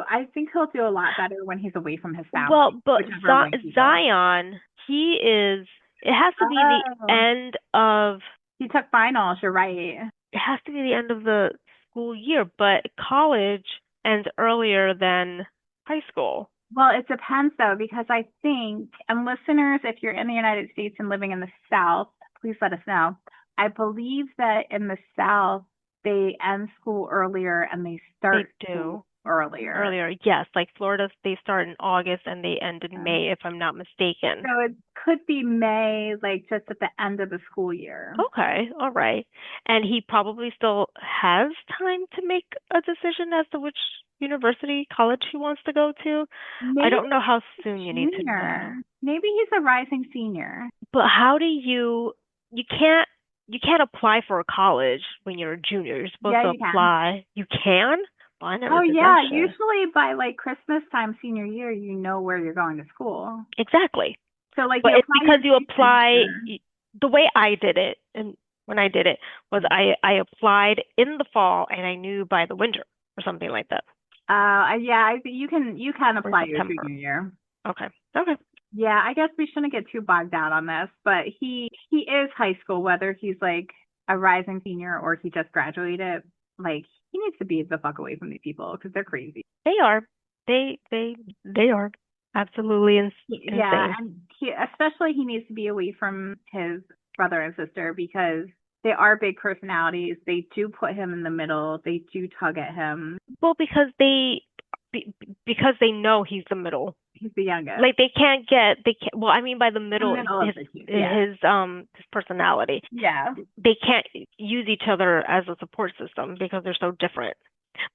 I think he'll do a lot better when he's away from his Well, family, but whichever way he goes. Zion, it has to be the Oh, end of, he took finals. You're right. it has to be the end of the school year, but college ends earlier than high school. Well, it depends though, because I think, and listeners, if you're in the United States and living in the South, please let us know. I believe that in the South, they end school earlier and they They start do school earlier. earlier. Yes, like Florida, they start in August and they end in Yeah. May, if I'm not mistaken. So it could be May, like just at the end of the school year. Okay, all right. And he probably still has time to make a decision as to which university, college he wants to go to. I Maybe don't know how he's soon a you need to know. junior. Maybe he's a rising senior. But how do you can't you can't apply for a college when you're a junior. You're supposed Yeah, to you can. apply. You can? Well, I never Oh did that yeah, shit. usually by like Christmas time, senior year, you know where you're going to school. Exactly. So like But you it's apply because your you senior apply year. the way I did it, and when I did it was I applied in the fall and I knew by the winter or something like that, Yeah, you can or apply your September. junior year. Okay. Okay. Yeah, I guess we shouldn't get too bogged down on this, but he is high school, whether he's like a rising senior or he just graduated. Like he needs to be the fuck away from these people because they're crazy. They are. They are absolutely Yeah, insane. and he needs to be away from his brother and sister because they are big personalities. They do put him in the middle. They do tug at him. Well, because they know he's the middle. He's the youngest. Like they can't, well, I mean by the The middle is middle of the team. Yeah. his personality. Yeah. They can't use each other as a support system because they're so different.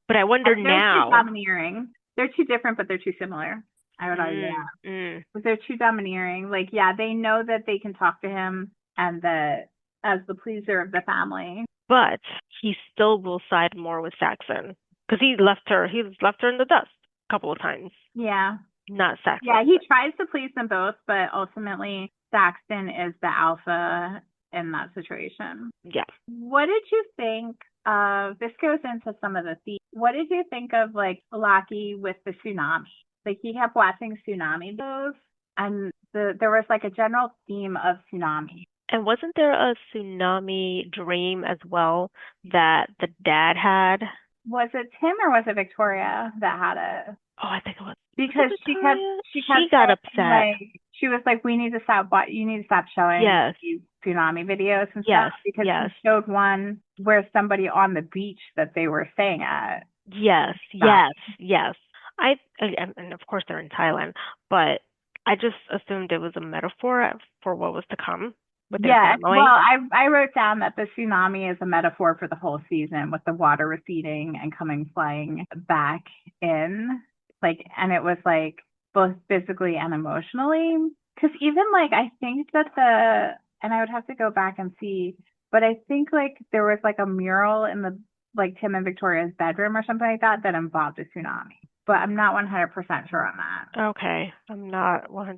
But I wonder They're too now. domineering. They're too different, but they're too similar. I would argue Mm, that. mm. But they're too domineering. Like, yeah, they know that they can talk to him and that as the pleaser of the family. But he still will side more with Saxon because he left her in the dust a couple of times. Yeah. Not Yeah, Saxon. he tries to please them both, but ultimately Saxton is the alpha in that situation. Yeah. What did you think of this goes into some of the themes. What did you think of like Laki with the tsunami? Like he kept watching tsunami videos and there was like a general theme of tsunami. And wasn't there a tsunami dream as well that the dad had? Was it Tim or was it Victoria that had it? Oh, I think it was Because it she kept Victoria? she She kept got saying upset. like she was like we need to stop you need to stop showing Yes, these tsunami videos and stuff yes, because yes, she showed one where somebody on the beach that they were staying at yes, died. yes, yes. And of course they're in Thailand, but I just assumed it was a metaphor for what was to come with their Yeah, well, family. I wrote down that the tsunami is a metaphor for the whole season with the water receding and coming flying back in. Like, and it was like both physically and emotionally. Because even like, I think that and I would have to go back and see, but I think like there was like a mural in the, like Tim and Victoria's bedroom or something like that that involved a tsunami. But I'm not 100% sure on that. Okay, I'm not 100%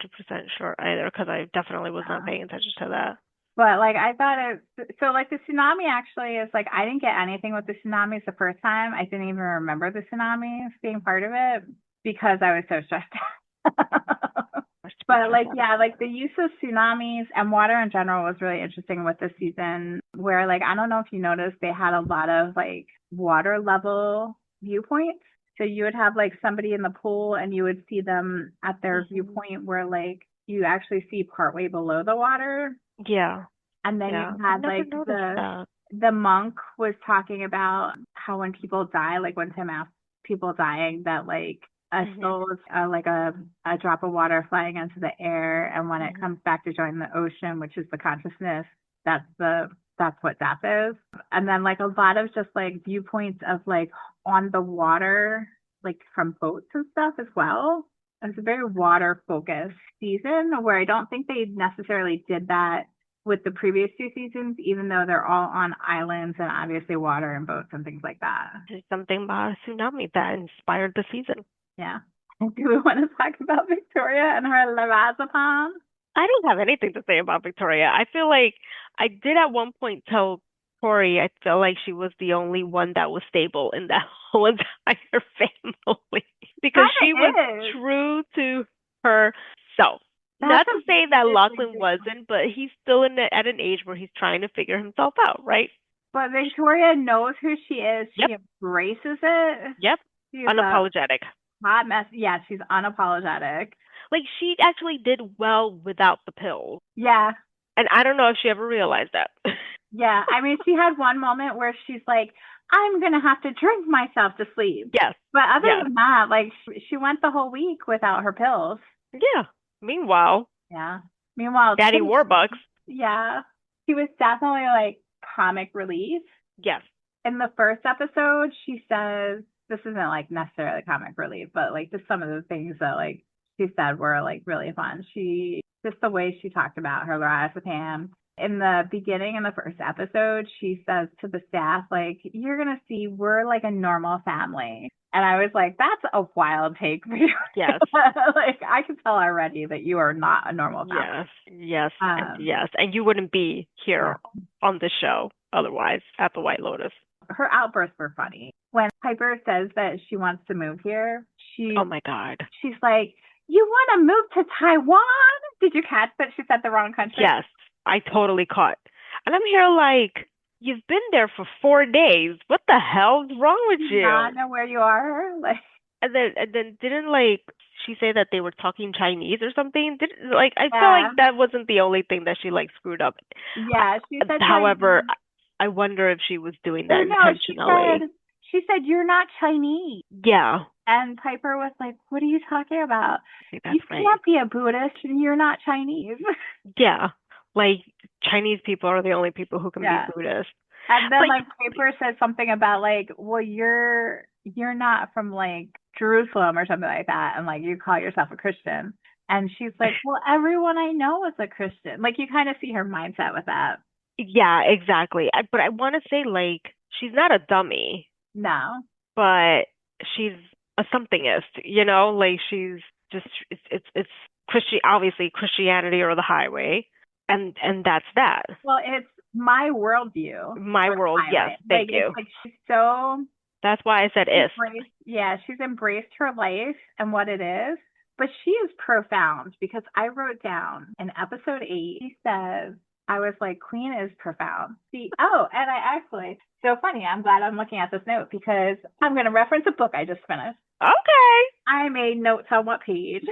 sure either because I definitely was not paying attention to that. But like I thought so like the tsunami actually is like I didn't get anything with the tsunamis the first time. I didn't even remember the tsunamis being part of it because I was so stressed out. Much to be But stressed like out yeah, about. like the use of tsunamis and water in general was really interesting with this season where like I don't know if you noticed they had a lot of like water level viewpoints. So you would have like somebody in the pool and you would see them at their Hmm. viewpoint where like you actually see partway below the water Yeah, and then you yeah. I've had never like noticed the that. the monk was talking about how when people die, like when Tim asked people dying, that like a Hmm. soul is like a drop of water flying into the air, and when it Hmm. comes back to join the ocean, which is the consciousness, that's the that's what death is. And then like a lot of just like viewpoints of like on the water, like from boats and stuff as well. It's a very water focused season where I don't think they necessarily did that with the previous two seasons, even though they're all on islands and obviously water and boats and things like that. There's something about a tsunami that inspired the season. Yeah. Do we want to talk about Victoria and her Lerazepam? I don't have anything to say about Victoria. I feel like I did at one point tell Tori I feel like she was the only one that was stable in that whole entire family because Kind she was of is. true to herself. That's Not a to say that really Lachlan big one. wasn't, but he's still at an age where he's trying to figure himself out, right? But Victoria knows who she is. Yep, She embraces it. yep. She's a Unapologetic. hot mess. Yeah, she's unapologetic. Like she actually did well without the pills. Yeah, And I don't know if she ever realized that. yeah. I mean, she had one moment where she's like, I'm going to have to drink myself to sleep. Yes, But other yes. than that, like, she went the whole week without her pills. Yeah. Meanwhile, Yeah. Meanwhile, Daddy Tim, Warbucks, yeah, he was definitely like comic relief. yes. In the first episode, she says, this isn't like necessarily comic relief, but like just some of the things that like she said were like really fun. Just the way she talked about her life with him. In the beginning, in the first episode, she says to the staff, like, you're going to see we're like a normal family. And I was like, that's a wild take for you. Yes. Like, I can tell already that you are not a normal family. Yes. Yes. And Um, yes. And you wouldn't be yeah. here on the show otherwise at the White Lotus. Her outbursts were funny. When Piper says that she wants to move here, Oh my God. she's like, you want to move to Taiwan? Did you catch that she said the wrong country? Yes. I totally caught. And I'm here like, you've been there for 4 days. What the hell's wrong with Do you you? not know where you are? Like, And then didn't like she say that they were talking Chinese or something? Did like I feel yeah, like that wasn't the only thing that she like screwed up. yeah. She said However, Chinese. I wonder if she was doing Oh that no, intentionally. she said you're not Chinese. Yeah, And Piper was like, what are you talking about? I think that's You right. can't be a Buddhist and you're not Chinese. Yeah, like Chinese people are the only people who can Yeah. be Buddhist. And then But like Piper said something about like, well, you're not from like Jerusalem or something like that, and like you call yourself a Christian. And she's like, well, everyone I know is a Christian. Like you kind of see her mindset with that. yeah, exactly. But I want to say like she's not a dummy, No. but she's a somethingist. Like she's just it's Christian, obviously Christianity or the highway, and that's that. Well, it's my worldview. My Or world, yes, highway. thank Like it's you. like she's so That's why I said if. she's embraced her life and what it is. But she is profound because I wrote down in episode 8, she says, I was like, Queen is profound. And I actually, so funny, I'm glad I'm looking at this note because I'm going to reference a book I just finished. Okay. I made notes on what page.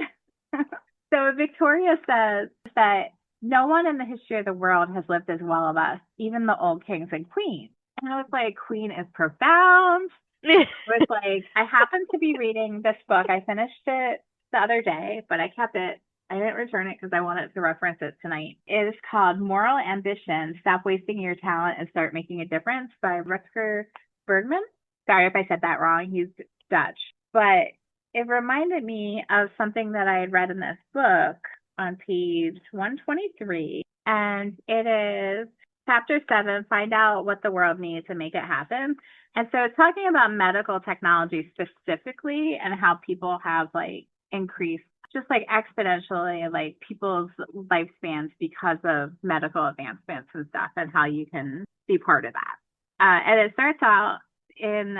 So Victoria says that no one in the history of the world has lived as well as us, even the old kings and queens. And I was like, Queen is profound. It was like, I happened to be reading this book. I finished it the other day, but I kept it. I didn't return it because I wanted to reference it tonight. It is called Moral Ambition, Stop Wasting Your Talent and Start Making a Difference by Rutger Bergman. Sorry if I said that wrong. He's Dutch. But it reminded me of something that I had read in this book on page 123. And it is chapter 7, Find Out What the World Needs and Make It Happen. And so it's talking about medical technology specifically and how people have like increased just like exponentially like people's lifespans because of medical advancements and stuff and how you can be part of that. And it starts out in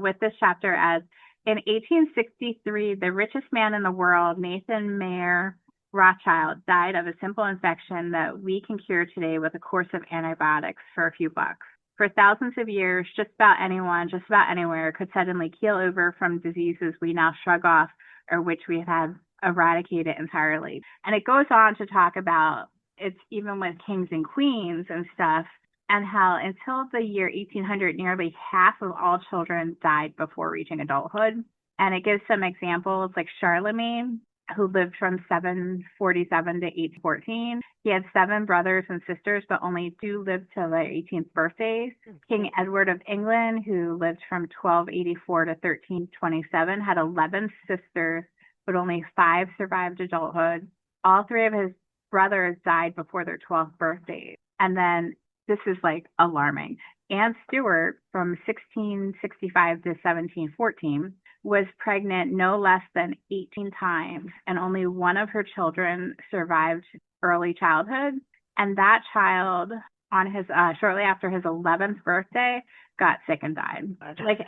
with this chapter as in 1863, the richest man in the world, Nathan Mayer Rothschild, died of a simple infection that we can cure today with a course of antibiotics for a few bucks. For thousands of years, just about anyone, just about anywhere could suddenly keel over from diseases we now shrug off or which we have eradicated entirely. And it goes on to talk about it's even with kings and queens and stuff, and how until the year 1800, nearly half of all children died before reaching adulthood. And it gives some examples, like Charlemagne, who lived from 747 to 814. He had 7 brothers and sisters, but only 2 lived to their 18th birthdays. King Edward of England, who lived from 1284 to 1327, had 11 sisters, but only 5 survived adulthood. All 3 of his brothers died before their 12th birthdays. And then this is like alarming. Anne Stewart, from 1665 to 1714, was pregnant no less than 18 times, and only one of her children survived early childhood. And that child, on his shortly after his 11th birthday, got sick and died. Like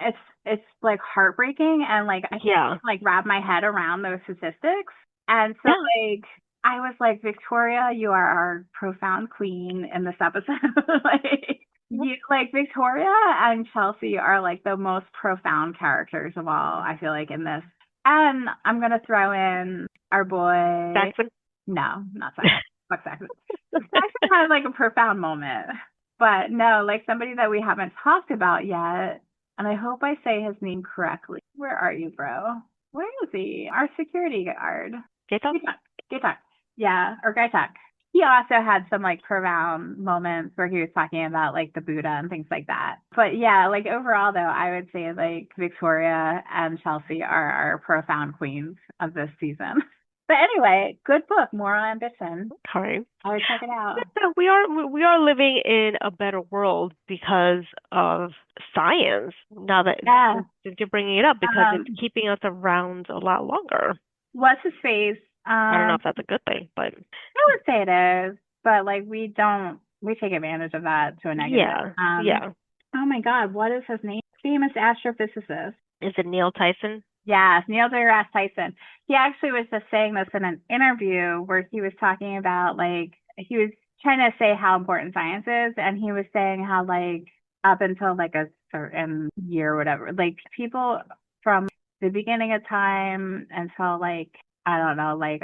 it's like heartbreaking, and like I can't like wrap my head around those statistics. And so like I was like, Victoria, you are our profound queen in this episode. Like Victoria and Chelsea are like the most profound characters of all, I feel like, in this. And I'm gonna throw in our boy Saxon. No, not Saxon. Fuck Saxon. Saxon had like a profound moment. But no, like somebody that we haven't talked about yet, and I hope I say his name correctly. Where are you, bro? Where is he? Our security guard. Gaitak. Yeah, or Gaitak. He also had some like profound moments where he was talking about like the Buddha and things like that. But yeah, like overall though, I would say like Victoria and Chelsea are our profound queens of this season. But anyway, good book, Moral Ambition. Okay. I would check it out. We are living in a better world because of science. Now that since you're bringing it up, because it's keeping us around a lot longer. What's his face? I don't know if that's a good thing, but I would say it is. But like we take advantage of that to a negative. Yeah. Oh my God, what is his name? Famous astrophysicist. Is it Neil Tyson? Yes, Neil deGrasse Tyson. He actually was just saying this in an interview where he was talking about like he was trying to say how important science is, and he was saying how like up until like a certain year or whatever, like people from the beginning of time until like I don't know, like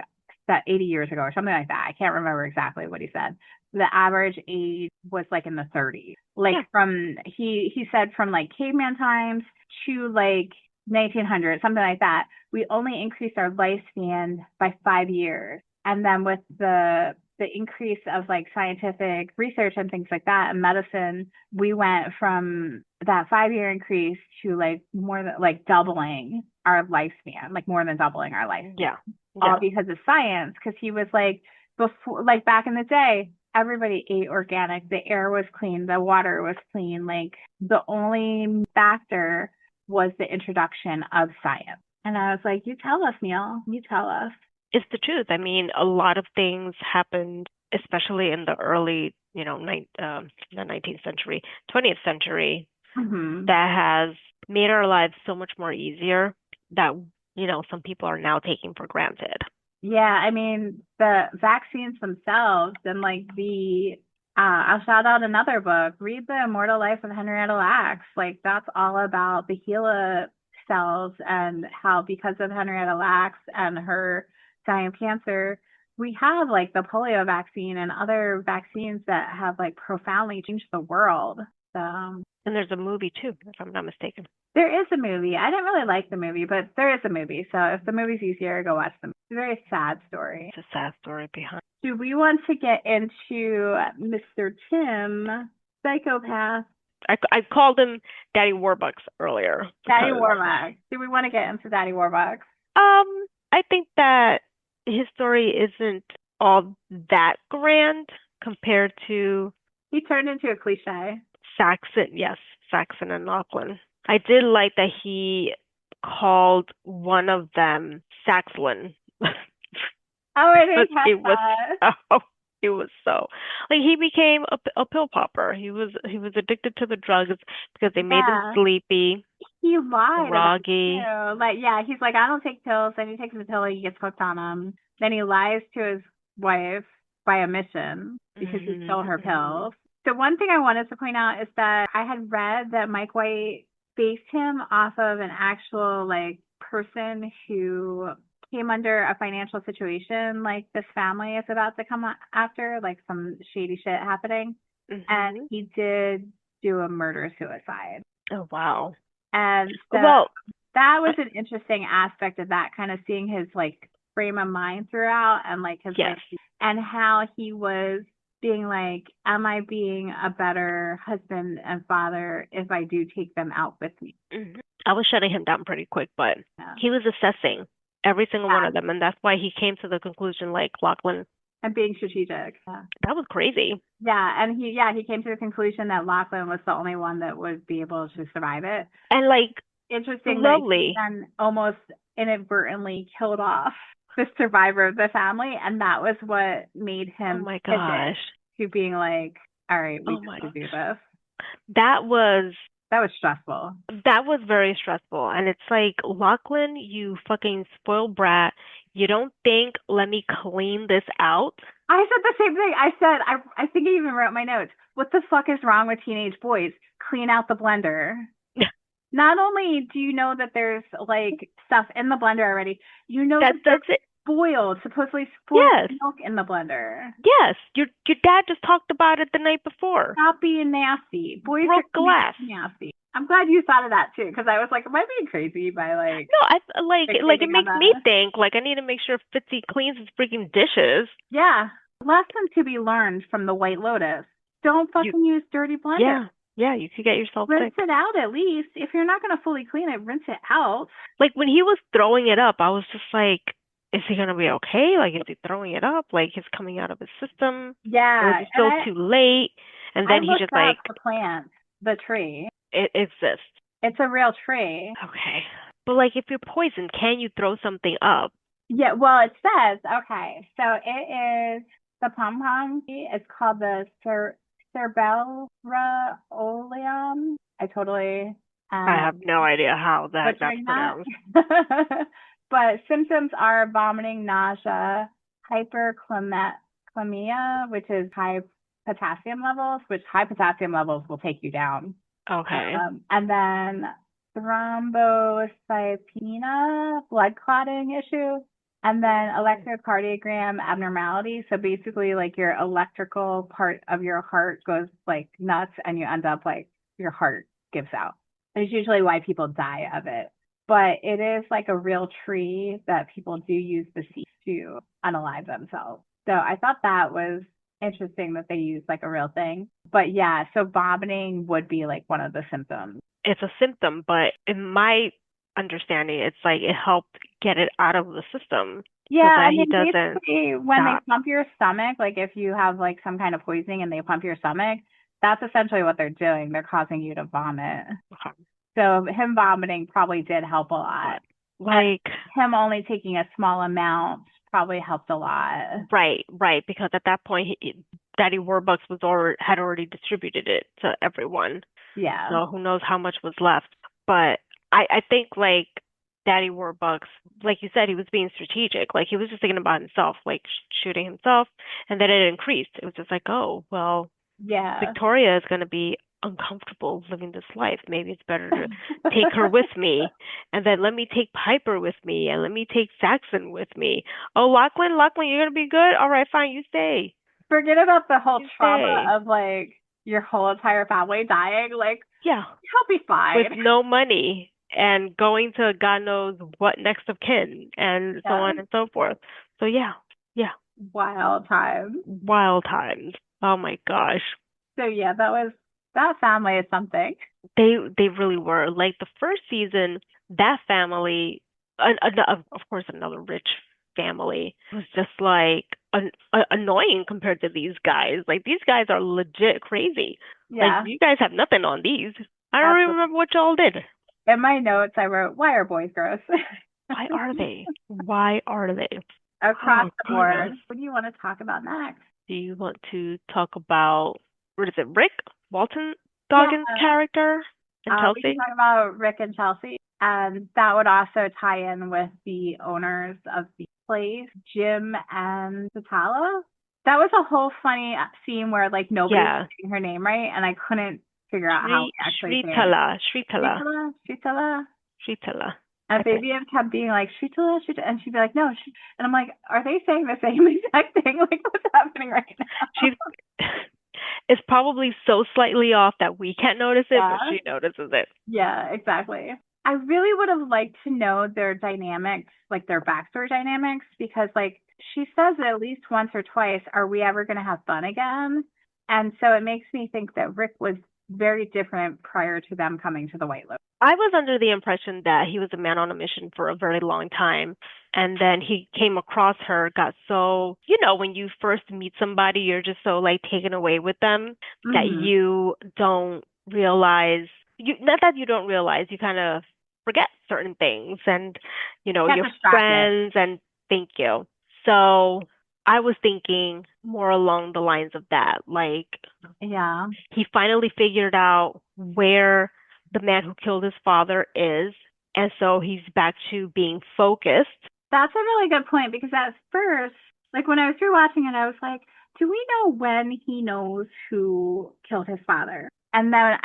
that 80 years ago or something like that. I can't remember exactly what he said. The average age was like in the 30s. Like from he said from like caveman times to like 1900, something like that. We only increased our lifespan by 5 years. And then with the increase of like scientific research and things like that and medicine, we went from that 5-year increase to like more than like doubling our lifespan, like more than doubling our lifespan. Yeah. All because of science. Because he was like, before, like back in the day, everybody ate organic. The air was clean. The water was clean. Like the only factor was the introduction of science. And I was like, you tell us, Neil. You tell us. It's the truth. I mean, a lot of things happened, especially in the early, the 19th century, 20th century, that has made our lives so much more easier that, some people are now taking for granted. Yeah, I mean, the vaccines themselves and like I'll shout out another book. Read The Immortal Life of Henrietta Lacks. Like that's all about the HeLa cells and how because of Henrietta Lacks and her dying of cancer, we have like the polio vaccine and other vaccines that have like profoundly changed the world. And there's a movie too, if I'm not mistaken. There is a movie. I didn't really like the movie, but there is a movie. So if the movie's easier, go watch the movie. It's a very sad story. It's a sad story behind. Do we want to get into Mr. Tim, psychopath? I called him Daddy Warbucks earlier. Daddy Warbucks. Do we want to get into Daddy Warbucks? I think that his story isn't all that grand compared to... He turned into a cliche. Saxon and Lachlan. I did like that he called one of them Saxlin. Oh, I didn't catch that. It was so like he became a pill popper. He was addicted to the drugs because they made him sleepy. He lied. Groggy. Like he's like, I don't take pills. Then he takes the pill, he gets hooked on them. Then he lies to his wife by omission because he stole her pills. So one thing I wanted to point out is that I had read that Mike White based him off of an actual like person who came under a financial situation like this family is about to come after, like some shady shit happening. and Hmm. he did do a murder-suicide. Oh, wow. And so Well, that was an interesting aspect of that, kind of seeing his like frame of mind throughout and like his yes. like and how he was being like, am I being a better husband and father if I do take them out with me? Hmm. I was shutting him down pretty quick, but Yeah. he was assessing every single one Yeah. of them, and that's why he came to the conclusion, like Lachlan, And being strategic. Yeah. that was crazy. Yeah, and he came to the conclusion that Lachlan was the only one that would be able to survive it. And like, Interesting that he slowly. then almost inadvertently killed off the survivor of the family, and that was what made Oh him my pivot gosh. to being like, all right, we Oh have my to do gosh. this. That was That was stressful. that was very stressful. And it's like, Lachlan, you fucking spoiled brat. You don't think, let me clean this out? I said the same thing. I think I even wrote my notes. What the fuck is wrong with teenage boys? Clean out the blender. Not only do you know that there's like stuff in the blender already, you know that That's it. supposedly spoiled Yes. milk in the blender. Yes. Your dad just talked about it the night before. Stop being nasty. Boys Broke are gonna glass. be nasty. I'm glad you thought of that too, because I was like, am I being crazy by like No, I like it fixating on makes me the think like I need to make sure Fitzy cleans his freaking dishes. yeah. Lesson to be learned from the White Lotus. Don't You fucking use dirty blender. yeah. Yeah, you could get yourself Rinse sick. it out at least. If you're not gonna fully clean it, rinse it out. Like when he was throwing it up, I was just like, is he gonna be okay? Like, is he throwing it up? Like, it's coming out of his system? Or is Yeah, it and still too late? And I then he looked just up like, the plant, the tree. it exists. It's a real tree. Okay. But like, if you're poisoned, can you throw something up? Yeah, well, it says, okay, so it is the pom pom tree. It's called the Cerbera oleum. I totally I am have no idea how the heck that's butchering that. pronounced. But symptoms are vomiting, nausea, hyperkalemia, which is high potassium levels, which high potassium levels will take you down. Okay. And then thrombocytopenia, blood clotting issue, and then electrocardiogram abnormality. So basically, like your electrical part of your heart goes like nuts, and you end up like your heart gives out. It's usually why people die of it. But it is like a real tree that people do use the seeds to unalive themselves. So I thought that was interesting that they use like a real thing. But yeah, so vomiting would be like one of the symptoms. It's a symptom, but in my understanding, it's like it helped get it out of the system so Yeah, that I he mean, doesn't basically, when they stop. pump your stomach, like if you have like some kind of poisoning and they pump your stomach, that's essentially what they're doing. They're causing you to vomit. Okay. So him vomiting probably did help a lot. But like, Him only taking a small amount probably helped a lot. right, because at that point, Daddy Warbucks had already distributed it to everyone. Yeah. So who knows how much was left. But I think like Daddy Warbucks, like you said, he was being strategic. Like he was just thinking about himself, like shooting himself, and then it increased. It was just like, oh, well, Yeah. Victoria is going to be uncomfortable living this life. Maybe it's better to take her with me, and then let me take Piper with me, and let me take Saxon with me. Oh, Lachlan, you're going to be good? All right, fine, you stay. Forget about the whole You trauma stay. of like your whole entire family dying. Like, Yeah, he'll be fine. with no money and going to God knows what next of kin and so Yeah. on and so forth. So yeah, Wild time. wild times. Oh my gosh. So yeah, that family is something. They really were. Like the first season, that family, of course, another rich family, was just like annoying compared to these guys. Like these guys are legit crazy. Yeah. Like you guys have nothing on these. I don't even Absolutely. remember what y'all did. In my notes, I wrote, "Why are boys gross?" Why are they? Why are they? Across Oh, the board. goodness. What do you want to talk about next? Do you want to talk about, what is it, Rick Walton Goggins' character and We Chelsea? can talk about Rick and Chelsea, and that would also tie in with the owners of the place, Jim and Satala. That was a whole funny scene where like nobody was saying her name right, and I couldn't figure out how we actually say it. Shritala. And Vivian kept being like, Shritala, and she'd be like, no. And I'm like, are they saying the same exact thing? Like, what's happening right now? It's probably so slightly off that we can't notice it, but Yeah. she notices it. Yeah, exactly. I really would have liked to know their dynamics, like their backstory dynamics, because like she says at least once or twice, are we ever going to have fun again? And so it makes me think that Rick was very different prior to them coming to the White Lotus. I was under the impression that he was a man on a mission for a very long time. And then he came across her, got so, when you first meet somebody, you're just so like taken away with them that Mm-hmm. you don't realize, not that you don't realize, you kind of forget certain things and, Get your distracted. friends and thank you. So I was thinking more along the lines of that. Like, Yeah. he finally figured out where the man who killed his father is, and so he's back to being focused. That's a really good point because at first, like when I was rewatching it, I was like, do we know when he knows who killed his father? And then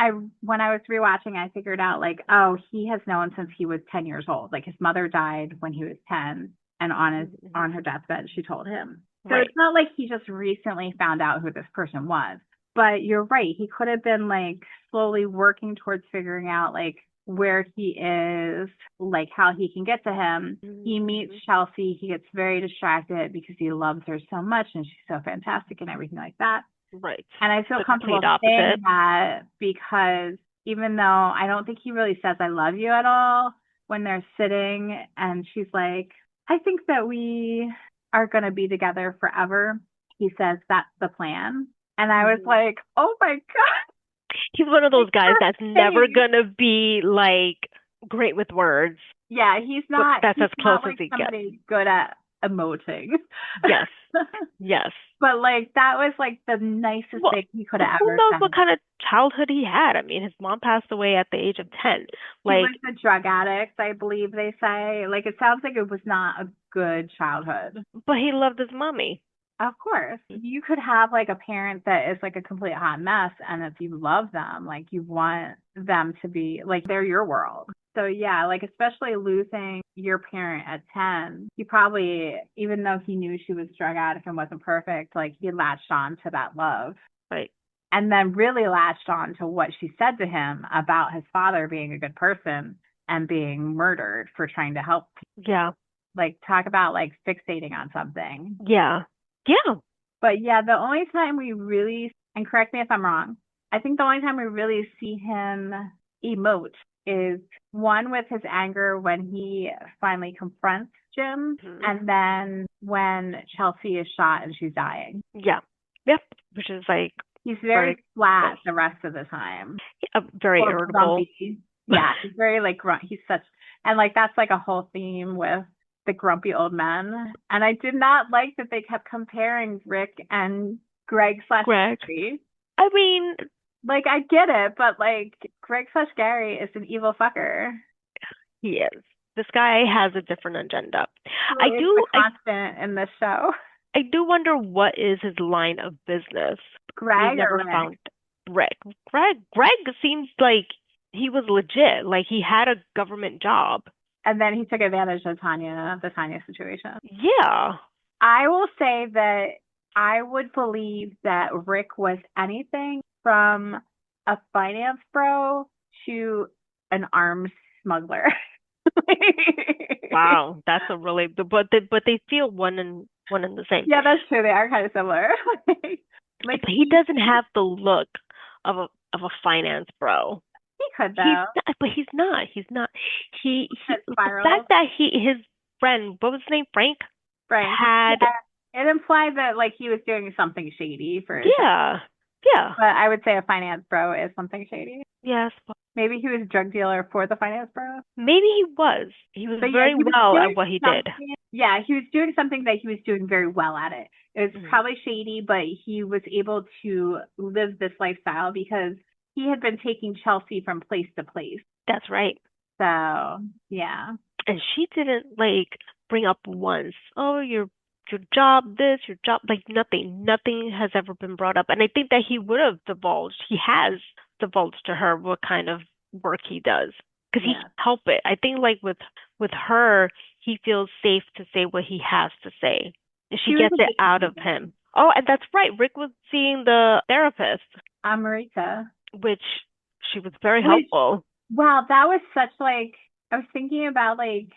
when I was rewatching, I figured out like, oh, he has known since he was 10 years old. Like his mother died when he was 10, and on her deathbed, she told him. So Right. it's not like he just recently found out who this person was. But you're right. He could have been like slowly working towards figuring out like where he is, like how he can get to him. He meets Mm-hmm. Chelsea. He gets very distracted because he loves her so much and she's so fantastic and everything like that. Right. And I feel The comfortable complete saying opposite. that because even though I don't think he really says I love you at all when they're sitting and she's like, I think that we are going to be together forever. He says that's the plan. And I was Mm-hmm. like, oh my God, He's one of those make guys her that's never face. gonna be like great with words, Yeah, but that's he's as close not as like he gets. somebody good at emoting. Yes. Yes. But like that was like the nicest Well, thing he could have who ever knows what said. kind of childhood he had? I mean, his mom passed away at the age of 10. He was Like, a drug addict, I believe they say. Like it sounds like it was not a good childhood. but he loved his mommy. Of course. You could have like a parent that is like a complete hot mess and if you love them, like you want them to be like they're your world. So yeah, like especially losing your parent at 10, he probably even though he knew she was drug addict and wasn't perfect, like he latched on to that love. Right. And then really latched on to what she said to him about his father being a good person and being murdered for trying to help. Yeah. Like, talk about like fixating on something. Yeah. Yeah. But yeah, the only time we really, and correct me if I'm wrong, I think the only time we really see him emote is one with his anger when he finally confronts Jim, Mhm. and then when Chelsea is shot and she's dying. Yeah. Yep. Which is like He's very, very flat the rest of the time. very Or irritable. grumpy. Yeah, he's very like he's such and like that's like a whole theme with the grumpy old men. And I did not like that they kept comparing Rick and Greg slash Greg. Gary. I mean, Like I get it, but like Greg slash Gary is an evil fucker. he is. This guy has a different agenda. I Really is the do, I, constant in this show. I do wonder what is his line of business. We've Greg or never Rick? found Rick. Greg seems like he was legit. Like he had a government job. And then he took advantage of the Tanya situation. Yeah. I will say that I would believe that Rick was anything from a finance bro to an arms smuggler. Wow. That's a really, but they feel one and the same. Yeah, that's true. They are kind of similar. Like But he doesn't have the look of a finance bro. he could He's though. not, but he's not. He's not. That The spiral. fact that his friend, what was his name, Frank, Frank. had, Yeah, it implied that like he was doing something shady for his. yeah, yeah, But I would say a finance bro is something shady. yes. Maybe he was a drug dealer for the finance bro. Maybe he was. He was But yeah, very he was well at doing what he did. something. Yeah, he was doing something that he was doing very well at it. It was Mhm. probably shady, but he was able to live this lifestyle because he had been taking Chelsea from place to place. That's right. So yeah, And she didn't like bring up once, oh, your job, this, your job, like nothing. Nothing has ever been brought up. And I think that he would have divulged. He has divulged to her what kind of work he does because he yeah. can't help it. I think like with her, he feels safe to say what he has to say. And she She was gets a it good out of teacher. him. Oh, and that's right. Rick was seeing the therapist, Marika. which she was very Which, helpful. wow, that was such like, I was thinking about like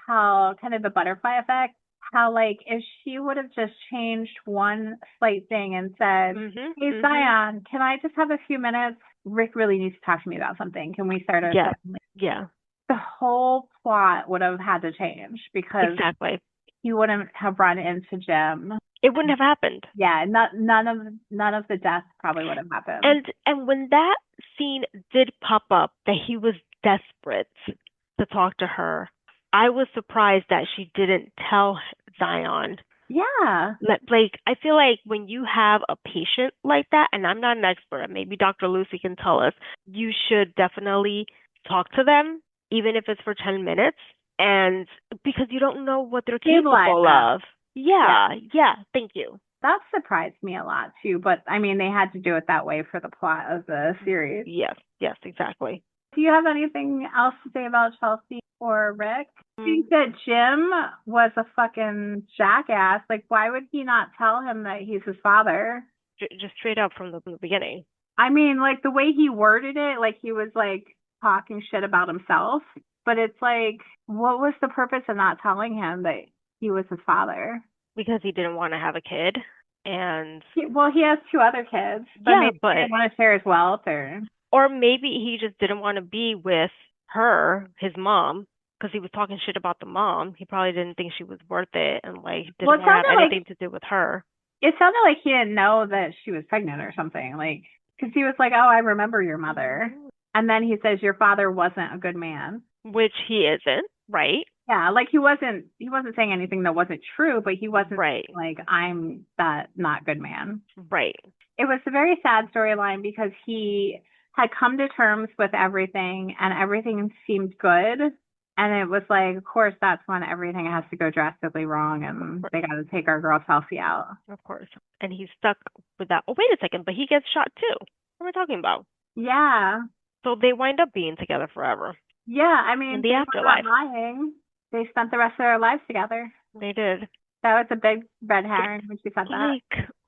how kind of the butterfly effect, how like if she would have just changed one slight thing and said, Mhm. "Hey Mhm. Zion, can I just have a few minutes? Rick really needs to talk to me about something. Can we start a Yeah. second?" Yeah. The whole plot would have had to change because Exactly. he wouldn't have run into Jim. It wouldn't have happened. Yeah, none of the deaths probably would have happened. And when that scene did pop up that he was desperate to talk to her, I was surprised that she didn't tell Zion. Yeah. Like, I feel like when you have a patient like that, and I'm not an expert, maybe Dr. Lucy can tell us, you should definitely talk to them, even if it's for 10 minutes, and because you don't know what they're Stabilize capable them. of. Yeah. Yeah, yeah, thank you. That surprised me a lot too, but I mean, they had to do it that way for the plot of the series. Yes, yes, exactly. Do you have anything else to say about Chelsea or Rick? I Mm, think that Jim was a fucking jackass. Like, why would he not tell him that he's his father? just straight up from the beginning. I mean, like the way he worded it, like he was like talking shit about himself. But it's like, what was the purpose of not telling him that he was his father? Because he didn't want to have a kid. And Well, he has two other kids, but yeah, maybe he but didn't want to share his wealth or. or maybe he just didn't want to be with her, his mom, because he was talking shit about the mom. He probably didn't think she was worth it and like Well, didn't it want to have sounded like anything to do with her, he didn't know that she was pregnant or something. Like, because he was like, "Oh, I remember your mother," and then he says your father wasn't a good man. which he isn't, right? Yeah, like he wasn't saying anything that wasn't true, but he wasn't Right, like I'm that not good man. right. It was a very sad storyline because he had come to terms with everything and everything seemed good. And it was like, of course, that's when everything has to go drastically wrong Of and course, they got to take our girl Chelsea out. of course. And he's stuck with that. Oh, wait a second, but he gets shot too. What am I talking about? Yeah. So they wind up being together forever Yeah. I in mean, the they were not afterlife. lying. They spent the rest of their lives together. They did. That was a big red herring when she said that.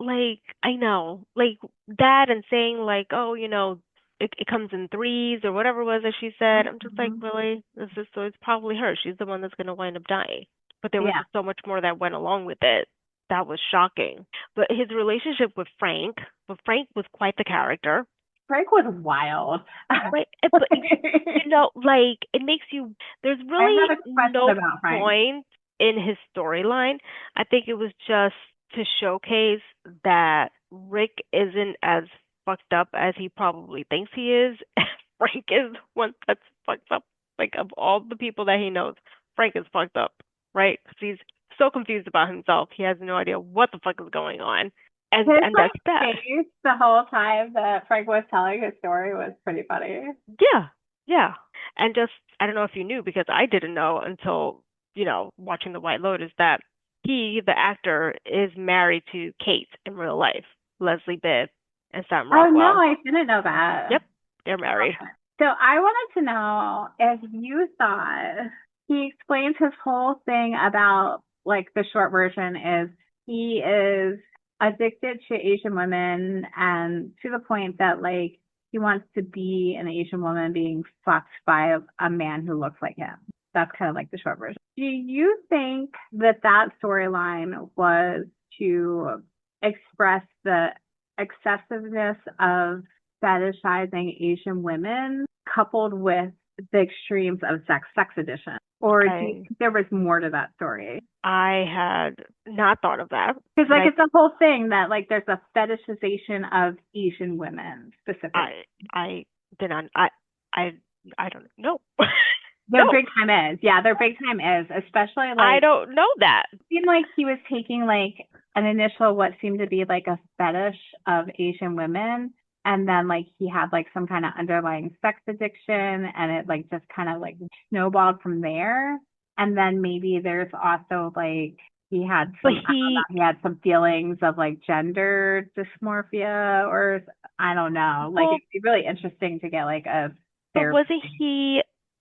Like I know, like that, and saying like, oh, it comes in threes or whatever it was that she said. I'm just like, Mhm. really? This is so it's probably her. She's the one that's gonna wind up dying. But there was Yeah. just so much more that went along with it. That was shocking. But his relationship with Frank, was quite the character. Frank was wild. Right. But like it makes you there's I really have a question no about Frank. point in his storyline. I think it was just to showcase that Rick isn't as fucked up as he probably thinks he is. Frank is the one that's fucked up. Like of all the people that he knows, Frank is fucked up, right? Because he's so confused about himself. He has no idea what the fuck is going on. And His and like that's that. face the whole time that Frank was telling his story was pretty funny. Yeah, yeah. And just, I don't know if you knew because I didn't know until, watching The White Lotus that he, the actor, is married to Kate in real life, Leslie Bibb and Sam Oh no, Rockwell. I didn't know that. Yep, they're married. So I wanted to know if you thought he explains his whole thing about like the short version is he is addicted to Asian women and to the point that like he wants to be an Asian woman being fucked by a man who looks like him. That's kind of like the short version. Do you think that that storyline was to express the excessiveness of fetishizing Asian women coupled with the extremes of sex addiction? Or do you I think there was more to that story? I had not thought of that, Because but like it's a whole thing that like there's a fetishization of Asian women specifically. I did not I I don't know. Their No, big time is. Yeah, their big time is, especially I like don't know that. it seemed like he was taking like an initial what seemed to be like a fetish of Asian women and then like he had like some kind of underlying sex addiction and it like just kind of like snowballed from there. And then maybe there's also like he had But some I don't know, he had some feelings of like gender dysmorphia or I don't know. Like well, it'd be really interesting to get like a but therapy.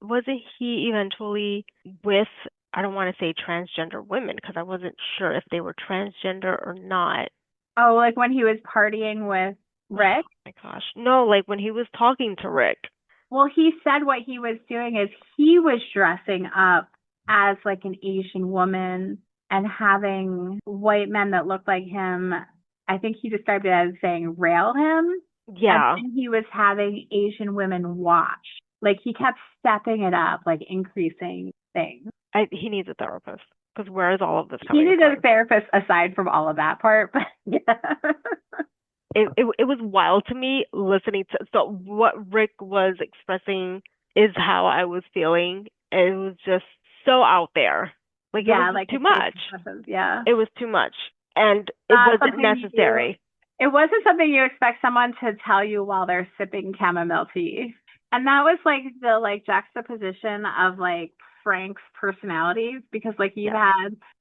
wasn't he eventually with, I don't want to say transgender women because I wasn't sure if they were transgender or not. Oh, like when he was partying with Oh Rick? my gosh. No, like when he was talking to Rick. Well, he said what he was doing is he was dressing up as like an Asian woman and having white men that looked like him. I think he described it as saying rail him. And Yeah. then he was having Asian women watch. Like he kept stepping it up, like increasing things. He needs a therapist. Because where is all of this He coming needed a from? therapist aside from all of that part, but yeah. It was wild to me listening to so what Rick was expressing is how I was feeling. It was just so out there. Like it was Yeah, just like too his face much. expressions, yeah. It was too much. And it Not wasn't something you necessary. it wasn't something you expect someone to tell you while they're sipping chamomile tea. And that was like the like juxtaposition of like Frank's personalities because like you've Yes.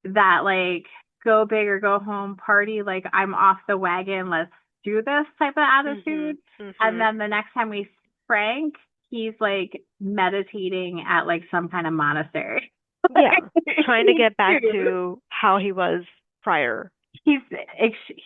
had that like go big or go home party, like I'm off the wagon, let's do this type of attitude. Mhm. And Mhm. then the next time we see Frank, he's like meditating at like some kind of monastery. Yeah. Trying to get back Dude, to how he was prior he's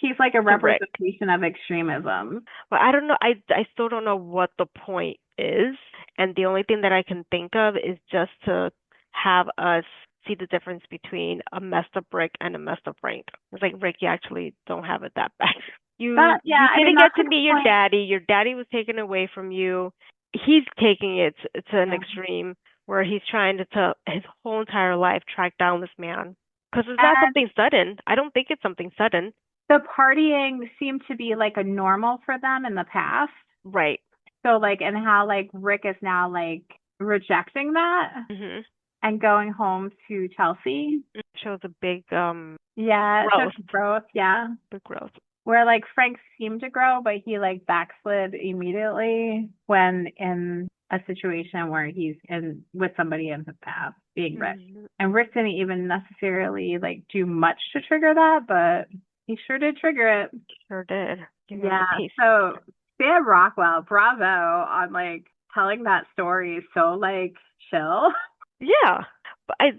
he's like a to Rick. representation of extremism. But I don't know. I still don't know what the point is. And the only thing that I can think of is just to have us see the difference between a messed up Rick and a messed up Frank. It's like Rick, you actually don't have it that bad. That yeah, You I mean didn't get that's to a good meet your point. daddy. Your daddy was taken away from you. He's taking it to an Yeah, extreme where he's trying to his whole entire life track down this man. Because it's not and something sudden. I don't think it's something sudden. the partying seemed to be like a normal for them in the past. Right. So like and how like Rick is now like rejecting that Mhm. and going home to Chelsea. Shows a big Yeah, it shows growth. growth. Yeah, Big growth. where like Frank seemed to grow, but he like backslid immediately when in a situation where he's in with somebody in his past being Rick. Mhm. And Rick didn't even necessarily like do much to trigger that, but he sure did trigger it. Sure did. Give him Yeah. the taste. So Sam Rockwell, bravo on like telling that story so like chill. Yeah. But I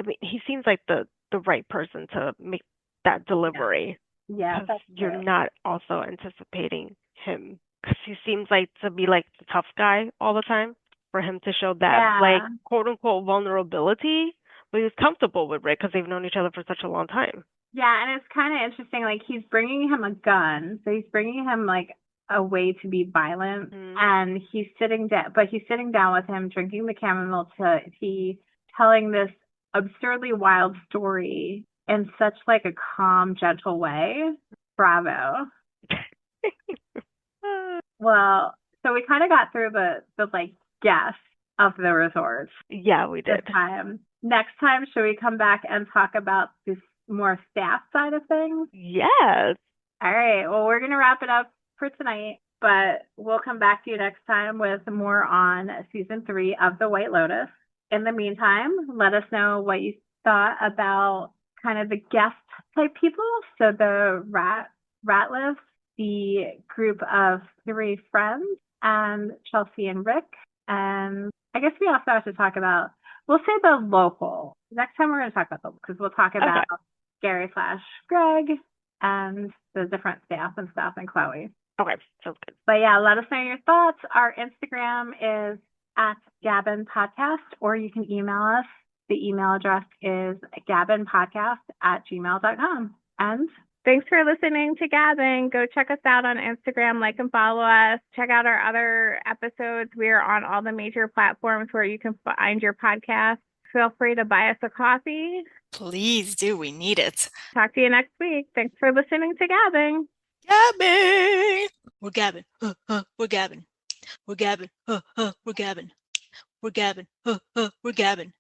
mean, he seems like the right person to make that Yeah. delivery Yeah, because that's you're true. not also anticipating him because he seems like to be like the tough guy all the time for him to show that like Yeah. quote unquote vulnerability, but he was comfortable with Rick because they've known each other for such a long time. Yeah, and it's kind of interesting. Like he's bringing him a gun, so he's bringing him like a way to be violent, Mhm. and he's sitting down, but he's sitting down with him, drinking the chamomile tea, telling this absurdly wild story in such like a calm, gentle way. Bravo. Well, so we kind of got through the like guests of the resort Yeah, we this did. time. Next time, should we come back and talk about this more staff side of things? Yes. All right. Well, we're going to wrap it up for tonight, but we'll come back to you next time with more on season 3 of The White Lotus. In the meantime, let us know what you thought about kind of the guest type people. So the Ratliff, the group of 3 friends, and Chelsea and Rick. And I guess we also have to talk about, we'll say the local. Next time we're going to talk about the, because we'll talk about Okay. Gary slash Greg and the different staff and stuff and Chloe. Okay. Sounds good. But yeah, let us know your thoughts. Our Instagram is at GABbin Podcast, or you can email us. The email address is gabbinpodcast@gmail.com. And thanks for listening to GABbin. Go check us out on Instagram, like and follow us. Check out our other episodes. We are on all the major platforms where you can find your podcast. Feel free to buy us a coffee. Please do. We need it. Talk to you next week. Thanks for listening to GABbin. GABbin. We're GABbin. We're GABbin. We're GABbin. We're GABbin. We're GABbin. We're GABbin.